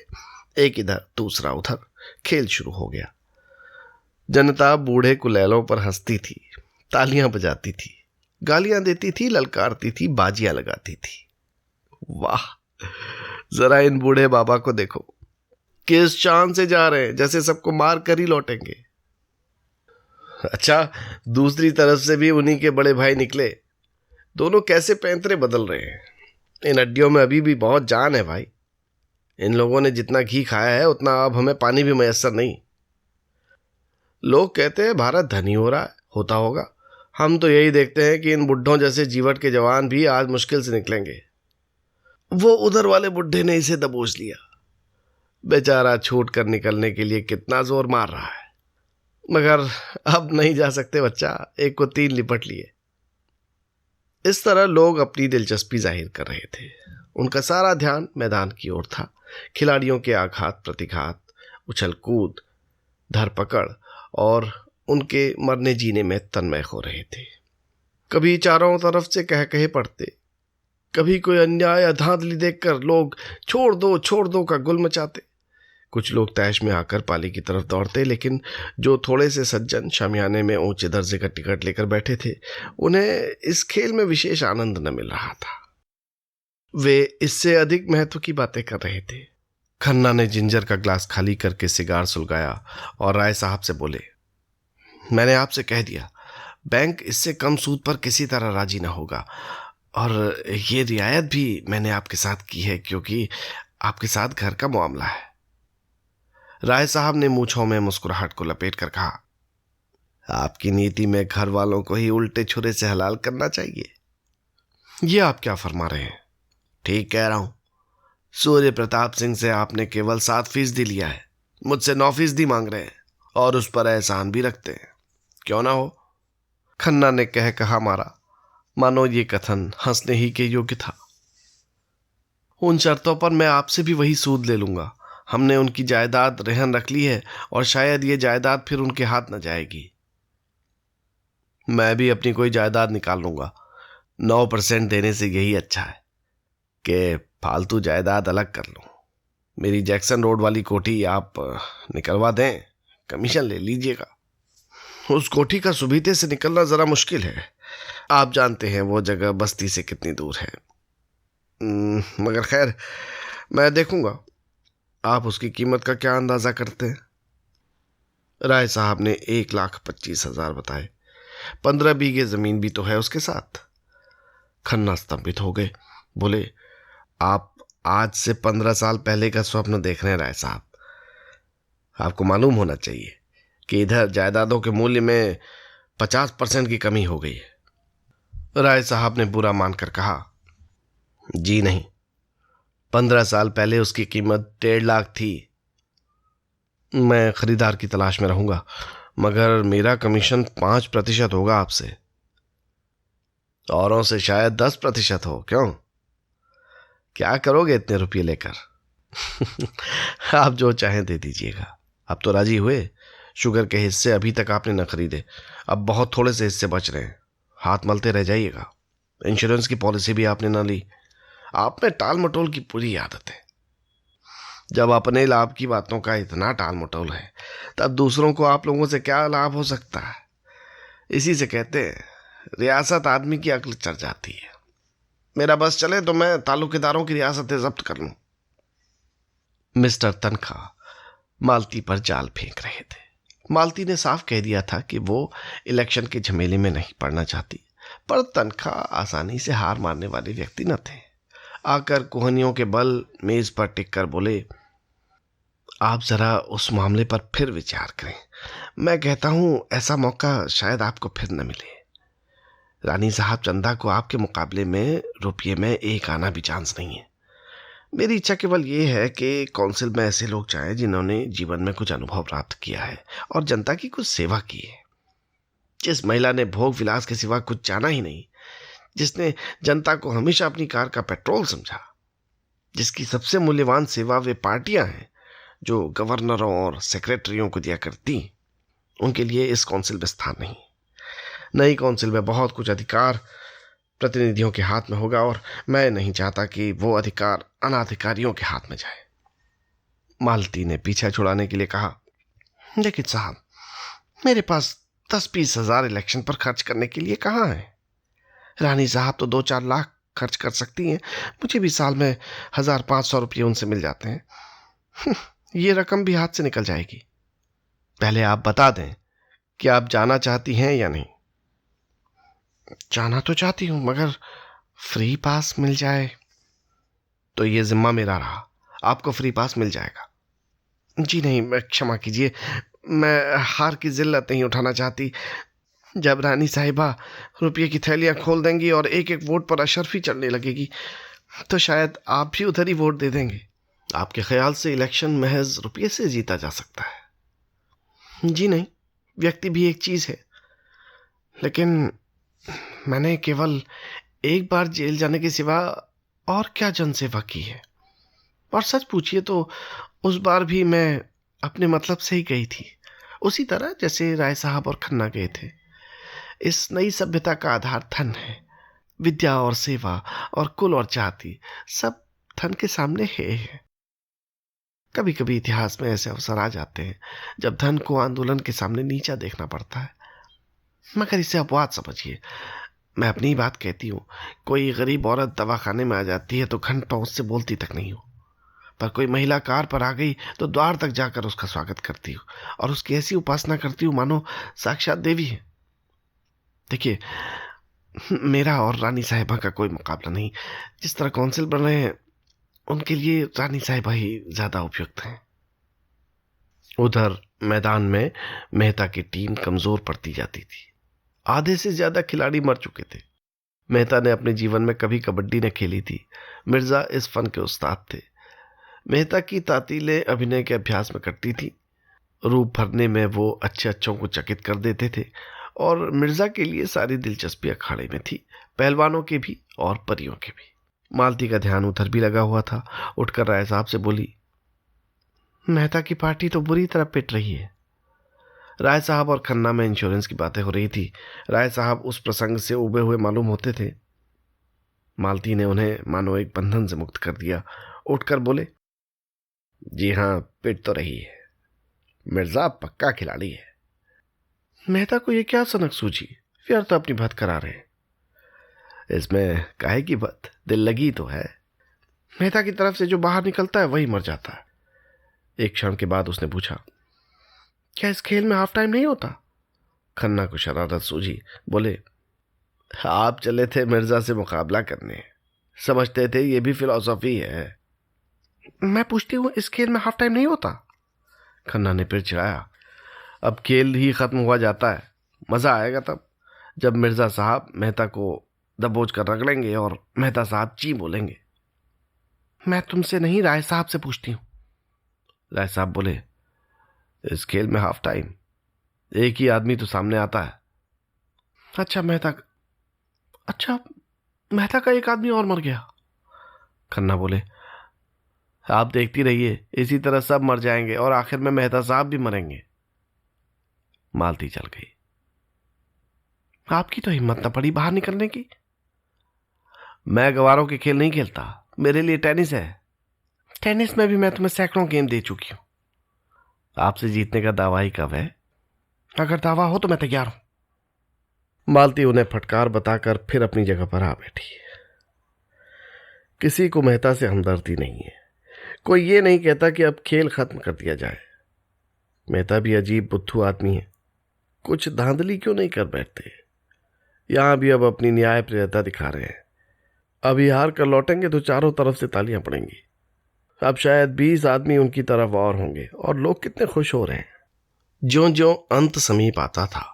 एक इधर दूसरा उधर, खेल शुरू हो गया। जनता बूढ़े कुलैलों पर हंसती थी, तालियां बजाती थी, गालियां देती थी, ललकारती थी, बाजियां लगाती थी। वाह, जरा इन बूढ़े बाबा को देखो, किस शान से जा रहे हैं, जैसे सबको मार कर ही लौटेंगे। अच्छा, दूसरी तरफ से भी उन्हीं के बड़े भाई निकले। दोनों कैसे पैंतरे बदल रहे हैं। इन हड्डियों में अभी भी बहुत जान है भाई। इन लोगों ने जितना घी खाया है उतना अब हमें पानी भी मैसर नहीं। लोग कहते हैं भारत धनी हो रहा है, होता होगा। हम तो यही देखते हैं कि इन बुड्ढों जैसे जीवट के जवान भी आज मुश्किल से निकलेंगे। वो उधर वाले बुड्ढे ने इसे दबोच लिया। बेचारा छूट कर निकलने के लिए कितना जोर मार रहा है, मगर अब नहीं जा सकते बच्चा, एक को तीन लिपट लिए। इस तरह लोग अपनी दिलचस्पी जाहिर कर रहे थे। उनका सारा ध्यान मैदान की ओर था। खिलाड़ियों के आघात प्रतिघात, उछल कूद, धरपकड़ और उनके मरने जीने में तन्मय हो रहे थे। कभी चारों तरफ से कह कहे पड़ते, कभी कोई अन्याय या धांधली देखकर लोग छोड़ दो का गुल मचाते। कुछ लोग तैश में आकर पाली की तरफ दौड़ते, लेकिन जो थोड़े से सज्जन शामियाने में ऊंचे दर्जे का टिकट लेकर बैठे थे, उन्हें इस खेल में विशेष आनंद न मिल रहा था। वे इससे अधिक महत्व की बातें कर रहे थे। खन्ना ने जिंजर का ग्लास खाली करके सिगार सुलगाया और राय साहब से बोले, मैंने आपसे कह दिया, बैंक इससे कम सूद पर किसी तरह राजी ना होगा, और ये रियायत भी मैंने आपके साथ की है क्योंकि आपके साथ घर का मामला है। राय साहब ने मूंछों में मुस्कुराहट को लपेट कर कहा, आपकी नीति में घर वालों को ही उल्टे छुरे से हलाल करना चाहिए। ये आप क्या फरमा रहे हैं? ठीक कह रहा हूं। सूर्य प्रताप सिंह से आपने केवल 7% लिया है, मुझसे 9% मांग रहे हैं और उस पर एहसान भी रखते हैं। क्यों ना हो? खन्ना ने कह कहा मारा, मानो ये कथन हंसने ही के योग्य था। उन शर्तों पर मैं आपसे भी वही सूद ले लूंगा। हमने उनकी जायदाद रहन रख ली है और शायद ये जायदाद फिर उनके हाथ न जाएगी। मैं भी अपनी कोई जायदाद निकाल लूंगा। 9% देने से यही अच्छा है कि फालतू जायदाद अलग कर लूं। मेरी जैक्सन रोड वाली कोठी आप निकलवा दें, कमीशन ले लीजिएगा। उस कोठी का सुबीते से निकलना जरा मुश्किल है। आप जानते हैं वो जगह बस्ती से कितनी दूर है। मगर खैर, मैं देखूंगा। आप उसकी कीमत का क्या अंदाजा करते हैं? राय साहब ने 1,25,000 बताए। 15 बीघे जमीन भी तो है उसके साथ। खन्ना स्तंभित हो गए। बोले, आप आज से 15 साल पहले का स्वप्न देख रहे हैं राय साहब। आपको मालूम होना चाहिए कि इधर जायदादों के मूल्य में 50% की कमी हो गई है। राय साहब ने बुरा मानकर कहा, जी नहीं, 15 साल पहले उसकी कीमत 1.5 लाख थी। मैं खरीदार की तलाश में रहूंगा, मगर मेरा कमीशन 5% होगा आपसे। औरों से शायद 10% हो। क्यों? क्या करोगे इतने रुपये लेकर? आप जो चाहें दे दीजिएगा। अब तो राजी हुए। शुगर के हिस्से अभी तक आपने न खरीदे, अब बहुत थोड़े से हिस्से बच रहे हैं। हाथ मलते रह जाइएगा। इंश्योरेंस की पॉलिसी भी आपने ना ली। आप में टाल मटोल की पूरी आदत है। जब अपने लाभ की बातों का इतना टाल मटोल है, तब दूसरों को आप लोगों से क्या लाभ हो सकता है? इसी से कहते हैं, रियासत आदमी की अक्ल चढ़ जाती है। मेरा बस चले तो मैं तालुकेदारों की रियासतें जब्त कर लूं। मिस्टर तनखा मालती पर जाल फेंक रहे थे। मालती ने साफ कह दिया था कि वो इलेक्शन के झमेले में नहीं पड़ना चाहती, पर तनखा आसानी से हार मारने वाले व्यक्ति न थे। आकर कोहनियों के बल मेज पर टिक कर बोले, आप जरा उस मामले पर फिर विचार करें। मैं कहता हूं ऐसा मौका शायद आपको फिर न मिले। रानी साहब चंदा को आपके मुकाबले में रुपये में एक आना भी चांस नहीं है। मेरी इच्छा केवल ये है कि काउंसिल में ऐसे लोग चाहें जिन्होंने जीवन में कुछ अनुभव प्राप्त किया है और जनता की कुछ सेवा की है। जिस महिला ने भोग विलास के सिवा कुछ जाना ही नहीं, जिसने जनता को हमेशा अपनी कार का पेट्रोल समझा, जिसकी सबसे मूल्यवान सेवा वे पार्टियां हैं जो गवर्नरों और सेक्रेटरियों को दिया करती, उनके लिए इस काउंसिल में स्थान नहीं। नई काउंसिल में बहुत कुछ अधिकार प्रतिनिधियों के हाथ में होगा और मैं नहीं चाहता कि वो अधिकार अनाधिकारियों के हाथ में जाए। मालती ने पीछा छुड़ाने के लिए कहा, लेकिन साहब, मेरे पास 10-20 हजार इलेक्शन पर खर्च करने के लिए कहाँ है? रानी साहब तो 2-4 लाख खर्च कर सकती हैं। मुझे भी साल में 1,500 रुपये उनसे मिल जाते हैं। ये रकम भी हाथ से निकल जाएगी। पहले आप बता दें कि आप जाना चाहती हैं या नहीं। जाना तो चाहती हूं, मगर फ्री पास मिल जाए। तो ये जिम्मा मेरा रहा, आपको फ्री पास मिल जाएगा। जी नहीं, मैं क्षमा कीजिए, मैं हार की जिल्लत नहीं उठाना चाहती। जब रानी साहिबा रुपये की थैलियां खोल देंगी और एक एक वोट पर अशर्फी चढ़ने लगेगी, तो शायद आप भी उधर ही वोट दे देंगे। आपके ख्याल से इलेक्शन महज रुपये से जीता जा सकता है? जी नहीं, व्यक्ति भी एक चीज है, लेकिन मैंने केवल एक बार जेल जाने के सिवा और क्या जनसेवा की है। और सच पूछिए तो उस बार भी मैं अपने मतलब से ही गई थी, उसी तरह जैसे राय साहब और खन्ना गए थे। इस नई सभ्यता का आधार धन है। विद्या और सेवा और कुल और जाति सब धन के सामने है। कभी कभी इतिहास में ऐसे अवसर आ जाते हैं जब धन को आंदोलन के सामने नीचा देखना पड़ता है, मगर इसे अपवाद समझिए। मैं अपनी ही बात कहती हूँ। कोई गरीब औरत दवाखाने में आ जाती है तो घंटों उससे बोलती तक नहीं हूँ, पर कोई महिला कार पर आ गई तो द्वार तक जाकर उसका स्वागत करती हूँ और उसकी ऐसी उपासना करती हूँ मानो साक्षात देवी है। देखिए, मेरा और रानी साहिबा का कोई मुकाबला नहीं। जिस तरह काउंसिल बन रहे हैं, उनके लिए रानी साहिबा ही ज्यादा उपयुक्त हैं। उधर मैदान में मेहता की टीम कमजोर पड़ती जाती थी। आधे से ज्यादा खिलाड़ी मर चुके थे। मेहता ने अपने जीवन में कभी कबड्डी न खेली थी। मिर्जा इस फन के उस्ताद थे। मेहता की तातीलें अभिनय के अभ्यास में कटती थी। रूप भरने में वो अच्छे अच्छों को चकित कर देते थे और मिर्जा के लिए सारी दिलचस्पी अखाड़े में थी, पहलवानों के भी और परियों के भी। मालती का ध्यान उधर भी लगा हुआ था। उठकर राय साहब से बोली, मेहता की पार्टी तो बुरी तरह पिट रही है। राय साहब और खन्ना में इंश्योरेंस की बातें हो रही थी। राय साहब उस प्रसंग से उबे हुए मालूम होते थे। मालती ने उन्हें मानो एक बंधन से मुक्त कर दिया। उठकर बोले, जी हाँ, पिट तो रही है। मिर्जा पक्का खिलाड़ी है। मेहता को ये क्या सनक सूझी? व्यर्थ अपनी बात करा रहे हैं। इसमें काहे की बात, दिल लगी तो है। मेहता की तरफ से जो बाहर निकलता है वही मर जाता है। एक क्षण के बाद उसने पूछा, क्या इस खेल में हाफ टाइम नहीं होता? खन्ना को शरारत सूझी। बोले, आप चले थे मिर्जा से मुकाबला करने, समझते थे ये भी फिलॉसफी है। मैं पूछती हूँ, इस खेल में हाफ टाइम नहीं होता? खन्ना ने फिर चिढ़ाया, अब खेल ही खत्म हुआ जाता है। मजा आएगा तब जब मिर्जा साहब मेहता को दबोच कर रगड़ेंगे और मेहता साहब ची बोलेंगे। मैं तुमसे नहीं, राय साहब से पूछती हूँ। राय साहब बोले, इस खेल में हाफ टाइम, एक ही आदमी तो सामने आता है। अच्छा, मेहता का एक आदमी और मर गया। खन्ना बोले, आप देखती रहिए, इसी तरह सब मर जाएंगे और आखिर में मेहता साहब भी मरेंगे। मालती चल गई। आपकी तो हिम्मत न पड़ी बाहर निकलने की। मैं गवारों के खेल नहीं खेलता, मेरे लिए टेनिस है। टेनिस में भी मैं तुम्हें सैकड़ों गेम दे चुकी हूं। आपसे जीतने का दावा ही कब है? अगर दावा हो तो मैं तैयार हूं। मालती उन्हें फटकार बताकर फिर अपनी जगह पर आ बैठी। किसी को मेहता से हमदर्दी नहीं है। कोई ये नहीं कहता कि अब खेल खत्म कर दिया जाए। मेहता भी अजीब बुद्धू आदमी है, कुछ धांधली क्यों नहीं कर बैठते। यहां भी अब अपनी न्यायप्रियता दिखा रहे हैं। अभी हार कर लौटेंगे तो चारों तरफ से तालियां पड़ेंगी। अब शायद 20 आदमी उनकी तरफ और होंगे और लोग कितने खुश हो रहे हैं। ज्यों ज्यों अंत समीप आता था,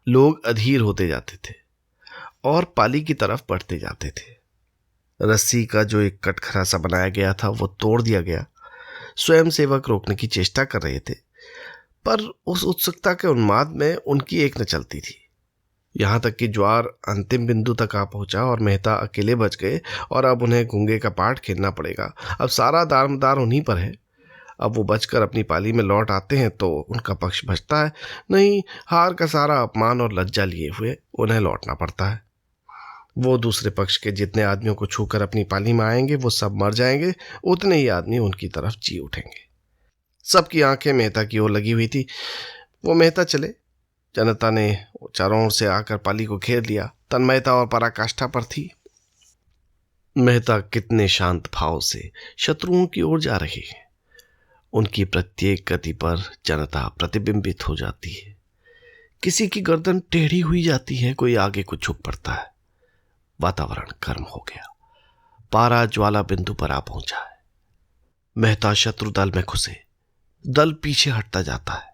लोग अधीर होते जाते थे और पाली की तरफ बढ़ते जाते थे। रस्सी का जो एक कटघरा सा बनाया गया था वो तोड़ दिया गया। स्वयं सेवक रोकने की चेष्टा कर रहे थे, पर उस उत्सुकता के उन्माद में उनकी एक न चलती थी। यहां तक कि ज्वार अंतिम बिंदु तक आ पहुंचा और मेहता अकेले बच गए और अब उन्हें गूंगे का पाठ खेलना पड़ेगा। अब सारा दारोमदार उन्हीं पर है। अब वो बचकर अपनी पाली में लौट आते हैं तो उनका पक्ष बचता है, नहीं हार का सारा अपमान और लज्जा लिए हुए उन्हें लौटना पड़ता है। वो दूसरे पक्ष के जितने आदमियों को छूकर अपनी पाली में आएंगे वो सब मर जाएंगे, उतने ही आदमी उनकी तरफ जी उठेंगे। सबकी आंखें मेहता की ओर लगी हुई थी। वो मेहता चले। जनता ने चारों ओर से आकर पाली को घेर लिया। तन्मयता और पराकाष्ठा पर थी। मेहता कितने शांत भाव से शत्रुओं की ओर जा रहे हैं। उनकी प्रत्येक गति पर जनता प्रतिबिंबित हो जाती है। किसी की गर्दन टेढ़ी हुई जाती है, कोई आगे को झुक पड़ता है। वातावरण गर्म हो गया। पारा ज्वाला बिंदु पर आ पहुंचा है। मेहता शत्रु दल में घुसे, दल पीछे हटता जाता है।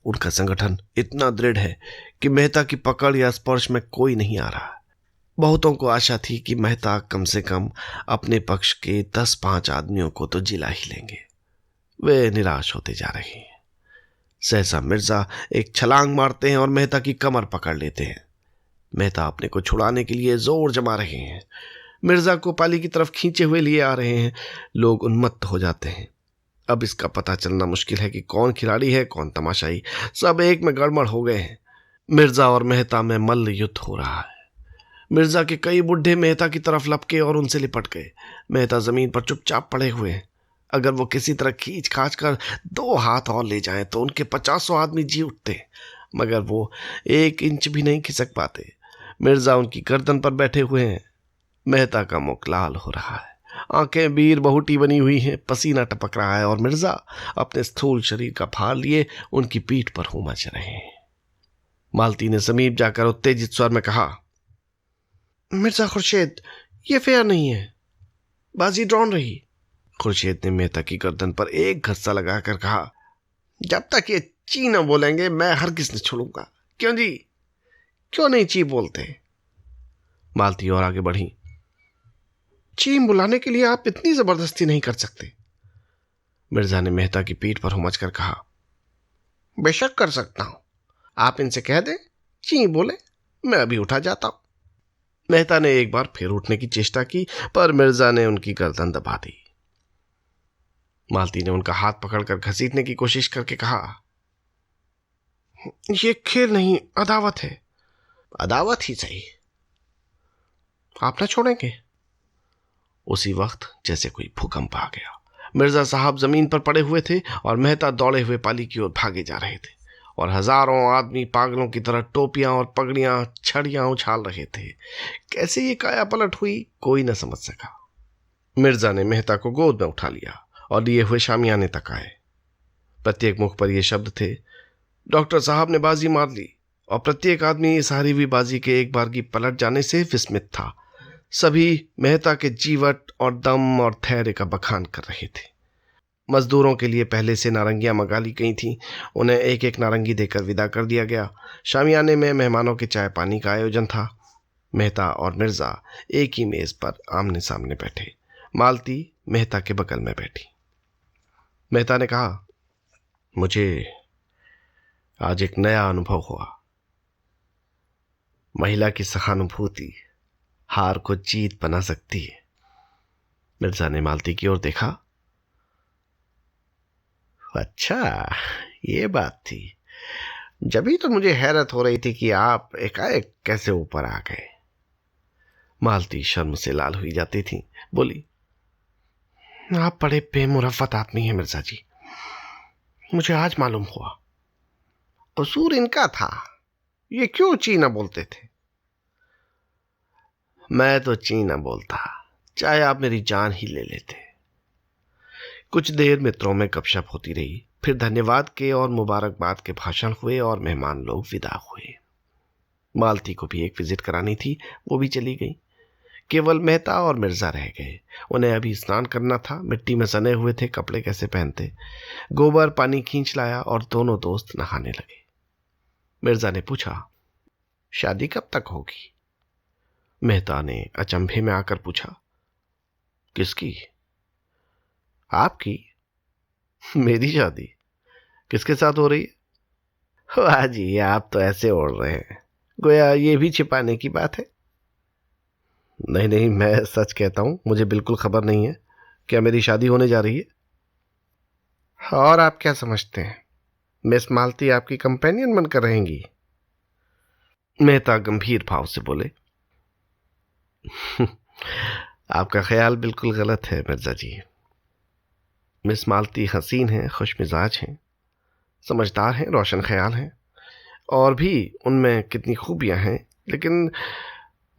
उनका संगठन इतना दृढ़ है कि मेहता की पकड़ या स्पर्श में कोई नहीं आ रहा। बहुतों को आशा थी कि मेहता कम से कम अपने पक्ष के 10-5 आदमियों को तो जिला ही लेंगे। वे निराश होते जा रहे हैं। सहसा मिर्जा एक छलांग मारते हैं और मेहता की कमर पकड़ लेते हैं। मेहता अपने को छुड़ाने के लिए जोर जमा रहे हैं। मिर्जा को पाली की तरफ खींचे हुए लिए आ रहे हैं। लोग उन्मत्त हो जाते हैं। अब इसका पता चलना मुश्किल है कि कौन खिलाड़ी है कौन तमाशाई। सब एक में गड़बड़ हो गए हैं। मिर्जा और मेहता में मल्ल युद्ध हो रहा है। मिर्जा के कई बुढ़े मेहता की तरफ लपके और उनसे लिपट गए। मेहता जमीन पर चुपचाप पड़े हुए हैं। अगर वो किसी तरह खींच खाच कर 2 हाथ और ले जाएं तो उनके 50 आदमी जी उठते, मगर वो 1 इंच भी नहीं खिसक पाते। मिर्जा उनकी गर्दन पर बैठे हुए हैं। मेहता का मुख लाल हो रहा है, आंखें बीर बहुटी बनी हुई हैं, पसीना टपक रहा है और मिर्जा अपने स्थूल शरीर का भार लिए उनकी पीठ पर हुमच रहे हैं। मालती ने समीप जाकर उत्तेजित स्वर में कहा, मिर्जा खुर्शीद, ये फेयर नहीं है, बाजी ड्रॉन रही। खुर्शीद ने मेहता की गर्दन पर एक घस्सा लगाकर कहा, जब तक ये ची न बोलेंगे मैं हरगिज न छोड़ूंगा। क्यों जी, क्यों नहीं ची बोलते? मालती और आगे बढ़ी। चीम बुलाने के लिए आप इतनी जबरदस्ती नहीं कर सकते। मिर्जा ने मेहता की पीठ पर हुमच कर कहा, बेशक कर सकता हूं, आप इनसे कह दें ची बोले, मैं अभी उठा जाता हूं। मेहता ने एक बार फिर उठने की चेष्टा की, पर मिर्जा ने उनकी गर्दन दबा दी। मालती ने उनका हाथ पकड़कर घसीटने की कोशिश करके कहा, यह खेल नहीं, अदावत है। अदावत ही सही, आप ना छोड़ेंगे? उसी वक्त जैसे कोई भूकंप आ गया। मिर्जा साहब जमीन पर पड़े हुए थे और मेहता दौड़े हुए पाली की ओर भागे जा रहे थे और हजारों आदमी पागलों की तरह टोपियां और पगड़ियां छड़ियां उछाल रहे थे। कैसे ये काया पलट हुई कोई न समझ सका। मिर्जा ने मेहता को गोद में उठा लिया और लिए हुए शामियाने तक आए। प्रत्येक मुख पर ये शब्द थे, डॉक्टर साहब ने बाजी मार ली। और प्रत्येक आदमी इस हारी हुई बाजी के एक बार की पलट जाने से विस्मित था। सभी मेहता के जीवट और दम और धैर्य का बखान कर रहे थे। मजदूरों के लिए पहले से नारंगियां मंगा ली गई थीं। उन्हें एक एक नारंगी देकर विदा कर दिया गया। शामियाने में मेहमानों के चाय पानी का आयोजन था। मेहता और मिर्जा एक ही मेज पर आमने सामने बैठे। मालती मेहता के बगल में बैठी। मेहता ने कहा, मुझे आज एक नया अनुभव हुआ। महिला की सहानुभूति हार को जीत बना सकती है। मिर्जा ने मालती की ओर देखा। अच्छा, ये बात थी। जभी तो मुझे हैरत हो रही थी कि आप एकाएक कैसे ऊपर आ गए। मालती शर्म से लाल हुई जाती थी। बोली, आप बड़े बेमुरव्वत आदमी हैं मिर्जा जी। मुझे आज मालूम हुआ कसूर इनका था। ये क्यों चीना बोलते थे? मैं तो चीना बोलता, चाहे आप मेरी जान ही ले लेते। कुछ देर मित्रों में गपशप होती रही। फिर धन्यवाद के और मुबारकबाद के भाषण हुए और मेहमान लोग विदा हुए। मालती को भी एक विजिट करानी थी, वो भी चली गई। केवल मेहता और मिर्जा रह गए। उन्हें अभी स्नान करना था। मिट्टी में सने हुए थे, कपड़े कैसे पहनते। गोबर पानी खींच लाया और दोनों दोस्त नहाने लगे। मिर्जा ने पूछा, शादी कब तक होगी? मेहता ने अचंभे में आकर पूछा, किसकी? आपकी? मेरी शादी किसके साथ हो रही है? वाह जी, आप तो ऐसे ओढ़ रहे हैं गोया ये भी छिपाने की बात है। नहीं नहीं, मैं सच कहता हूं, मुझे बिल्कुल खबर नहीं है। क्या मेरी शादी होने जा रही है? और आप क्या समझते हैं, मिस मालती आपकी कंपेनियन बनकर रहेंगी? मेहता गंभीर भाव से बोले, आपका ख्याल बिल्कुल गलत है मिर्जा जी। मिस मालती हसीन हैं, खुश मिजाज हैं, समझदार हैं, रोशन ख्याल हैं और भी उनमें कितनी खूबियां हैं, लेकिन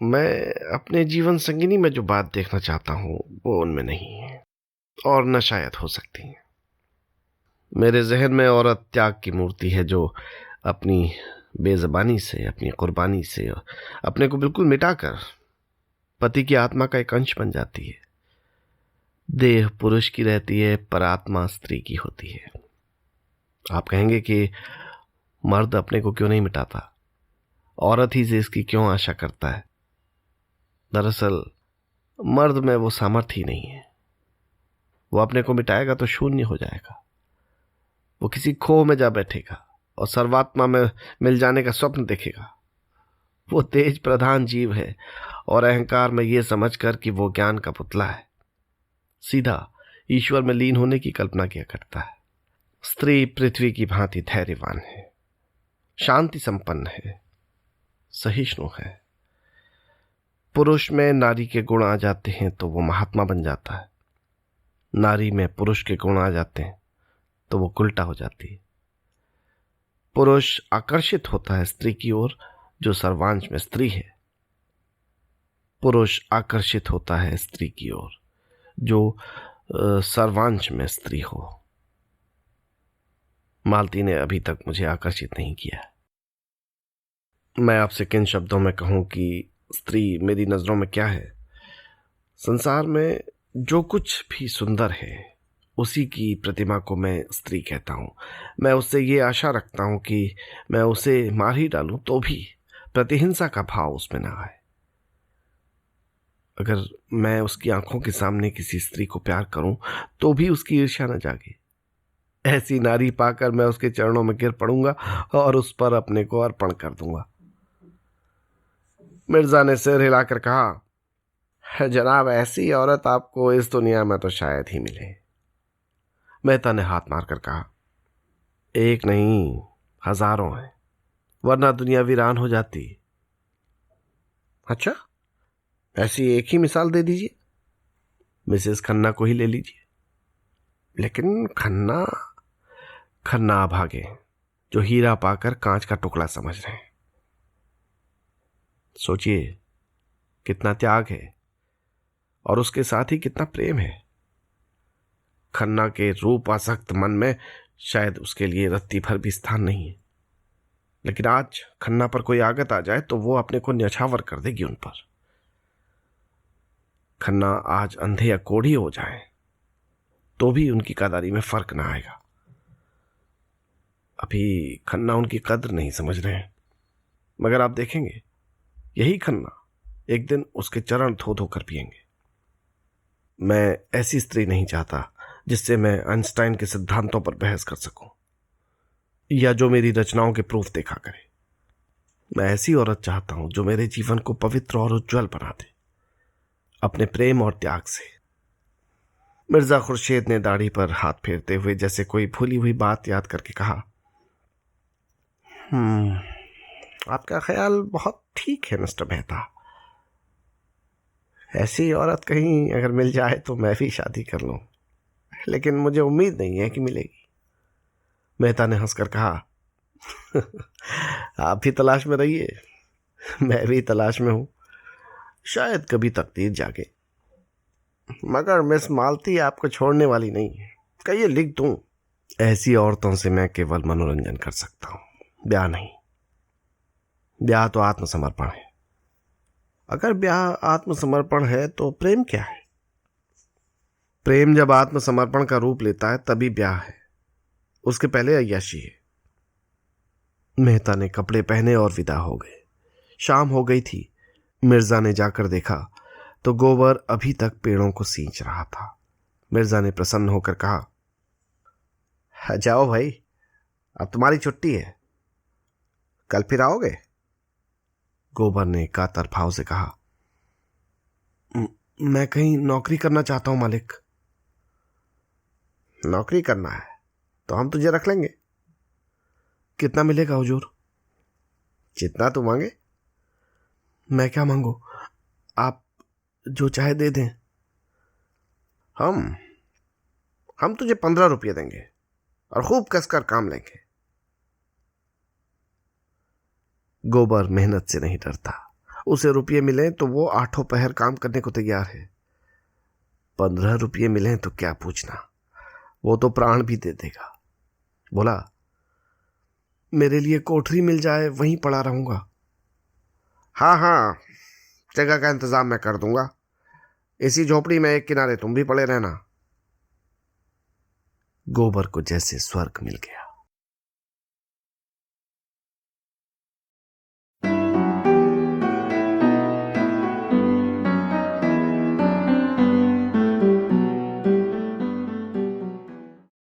मैं अपने जीवन संगिनी में जो बात देखना चाहता हूं वो उनमें नहीं है और न शायद हो सकती है। मेरे जहन में औरत त्याग की मूर्ति है, जो अपनी बेज़बानी से, अपनी कुर्बानी से अपने को बिल्कुल मिटाकर पति की आत्मा का एक अंश बन जाती है। देह पुरुष की रहती है पर आत्मा स्त्री की होती है। आप कहेंगे कि मर्द अपने को क्यों नहीं मिटाता, औरत ही से इसकी क्यों आशा करता है? दरअसल मर्द में वो सामर्थ्य ही नहीं है। वो अपने को मिटाएगा तो शून्य हो जाएगा। वो किसी खोह में जा बैठेगा और सर्वात्मा में मिल जाने का स्वप्न देखेगा। वो तेज प्रधान जीव है और अहंकार में ये समझकर कि वो ज्ञान का पुतला है, सीधा ईश्वर में लीन होने की कल्पना किया करता है। स्त्री पृथ्वी की भांति धैर्यवान है, शांति संपन्न है, सहिष्णु है। पुरुष में नारी के गुण आ जाते हैं तो वो महात्मा बन जाता है। नारी में पुरुष के गुण आ जाते हैं तो वो उल्टा हो जाती है। पुरुष आकर्षित होता है स्त्री की ओर जो सर्वांश में स्त्री है। पुरुष आकर्षित होता है स्त्री की ओर जो सर्वांश में स्त्री हो। मालती ने अभी तक मुझे आकर्षित नहीं किया। मैं आपसे किन शब्दों में कहूं कि स्त्री मेरी नजरों में क्या है? संसार में जो कुछ भी सुंदर है उसी की प्रतिमा को मैं स्त्री कहता हूं। मैं उससे ये आशा रखता हूं कि मैं उसे मार ही डालूं तो भी प्रतिहिंसा का भाव उसमें ना आए। अगर मैं उसकी आंखों के सामने किसी स्त्री को प्यार करूं तो भी उसकी ईर्ष्या न जागे। ऐसी नारी पाकर मैं उसके चरणों में गिर पड़ूंगा और उस पर अपने को अर्पण कर दूंगा। मिर्जा ने सिर हिलाकर कहा, जनाब ऐसी औरत आपको इस दुनिया में तो शायद ही मिले। मेहता ने हाथ मारकर कहा, एक नहीं हजारों हैं, वरना दुनिया वीरान हो जाती। अच्छा, ऐसी एक ही मिसाल दे दीजिए। मिसेस खन्ना को ही ले लीजिए। लेकिन खन्ना अभागे हैं जो हीरा पाकर कांच का टुकड़ा समझ रहे हैं। सोचिए कितना त्याग है और उसके साथ ही कितना प्रेम है। खन्ना के रूप आसक्त मन में शायद उसके लिए रत्ती भर भी स्थान नहीं है, लेकिन आज खन्ना पर कोई आगत आ जाए तो वो अपने को न्यौछावर कर देगी उन पर। खन्ना आज अंधे या कोढ़ी हो जाए तो भी उनकी कदारी में फर्क ना आएगा। अभी खन्ना उनकी कद्र नहीं समझ रहे हैं, मगर आप देखेंगे यही खन्ना एक दिन उसके चरण धो धो कर पिएंगे। मैं ऐसी स्त्री नहीं चाहता जिससे मैं आइंस्टाइन के सिद्धांतों पर बहस कर सकूं या जो मेरी रचनाओं के प्रूफ देखा करे। मैं ऐसी औरत चाहता हूं जो मेरे जीवन को पवित्र और उज्जवल बना दे अपने प्रेम और त्याग से। मिर्जा खुर्शीद ने दाढ़ी पर हाथ फेरते हुए जैसे कोई भूली हुई बात याद करके कहा, आपका ख्याल बहुत ठीक है मिस्टर मेहता। ऐसी औरत कहीं अगर मिल जाए तो मैं भी शादी कर लूं, लेकिन मुझे उम्मीद नहीं है कि मिलेगी। मेहता ने हंसकर कहा, आप भी तलाश में रहिए, मैं भी तलाश में हूं। शायद कभी तकदीर जागे, मगर मिस मालती आपको छोड़ने वाली नहीं है। कहिए लिख दूं। ऐसी औरतों से मैं केवल मनोरंजन कर सकता हूं, ब्याह नहीं। ब्याह तो आत्मसमर्पण है। अगर ब्याह आत्मसमर्पण है तो प्रेम क्या है? प्रेम जब आत्मसमर्पण का रूप लेता है तभी ब्याह है, उसके पहले अय्याशी है। मेहता ने कपड़े पहने और विदा हो गए। शाम हो गई थी। मिर्जा ने जाकर देखा तो गोबर अभी तक पेड़ों को सींच रहा था। मिर्जा ने प्रसन्न होकर कहा, जाओ भाई, अब तुम्हारी छुट्टी है, कल फिर आओगे? गोबर ने कातर भाव से कहा, मैं कहीं नौकरी करना चाहता हूं मालिक। नौकरी करना है तो हम तुझे रख लेंगे। कितना मिलेगा हुजूर? जितना तू मांगे। मैं क्या मांगू, आप जो चाहे दे दें। हम तुझे 15 रुपये देंगे और खूब कसकर काम लेंगे। गोबर मेहनत से नहीं डरता। उसे रुपये मिले तो वो 8 पहर काम करने को तैयार है। 15 रुपये मिले तो क्या पूछना, वो तो प्राण भी दे देगा। बोला, मेरे लिए कोठरी मिल जाए, वहीं पड़ा रहूंगा। हाँ, जगह का इंतजाम मैं कर दूंगा। इसी झोपड़ी में एक किनारे तुम भी पड़े रहना। गोबर को जैसे स्वर्ग मिल गया।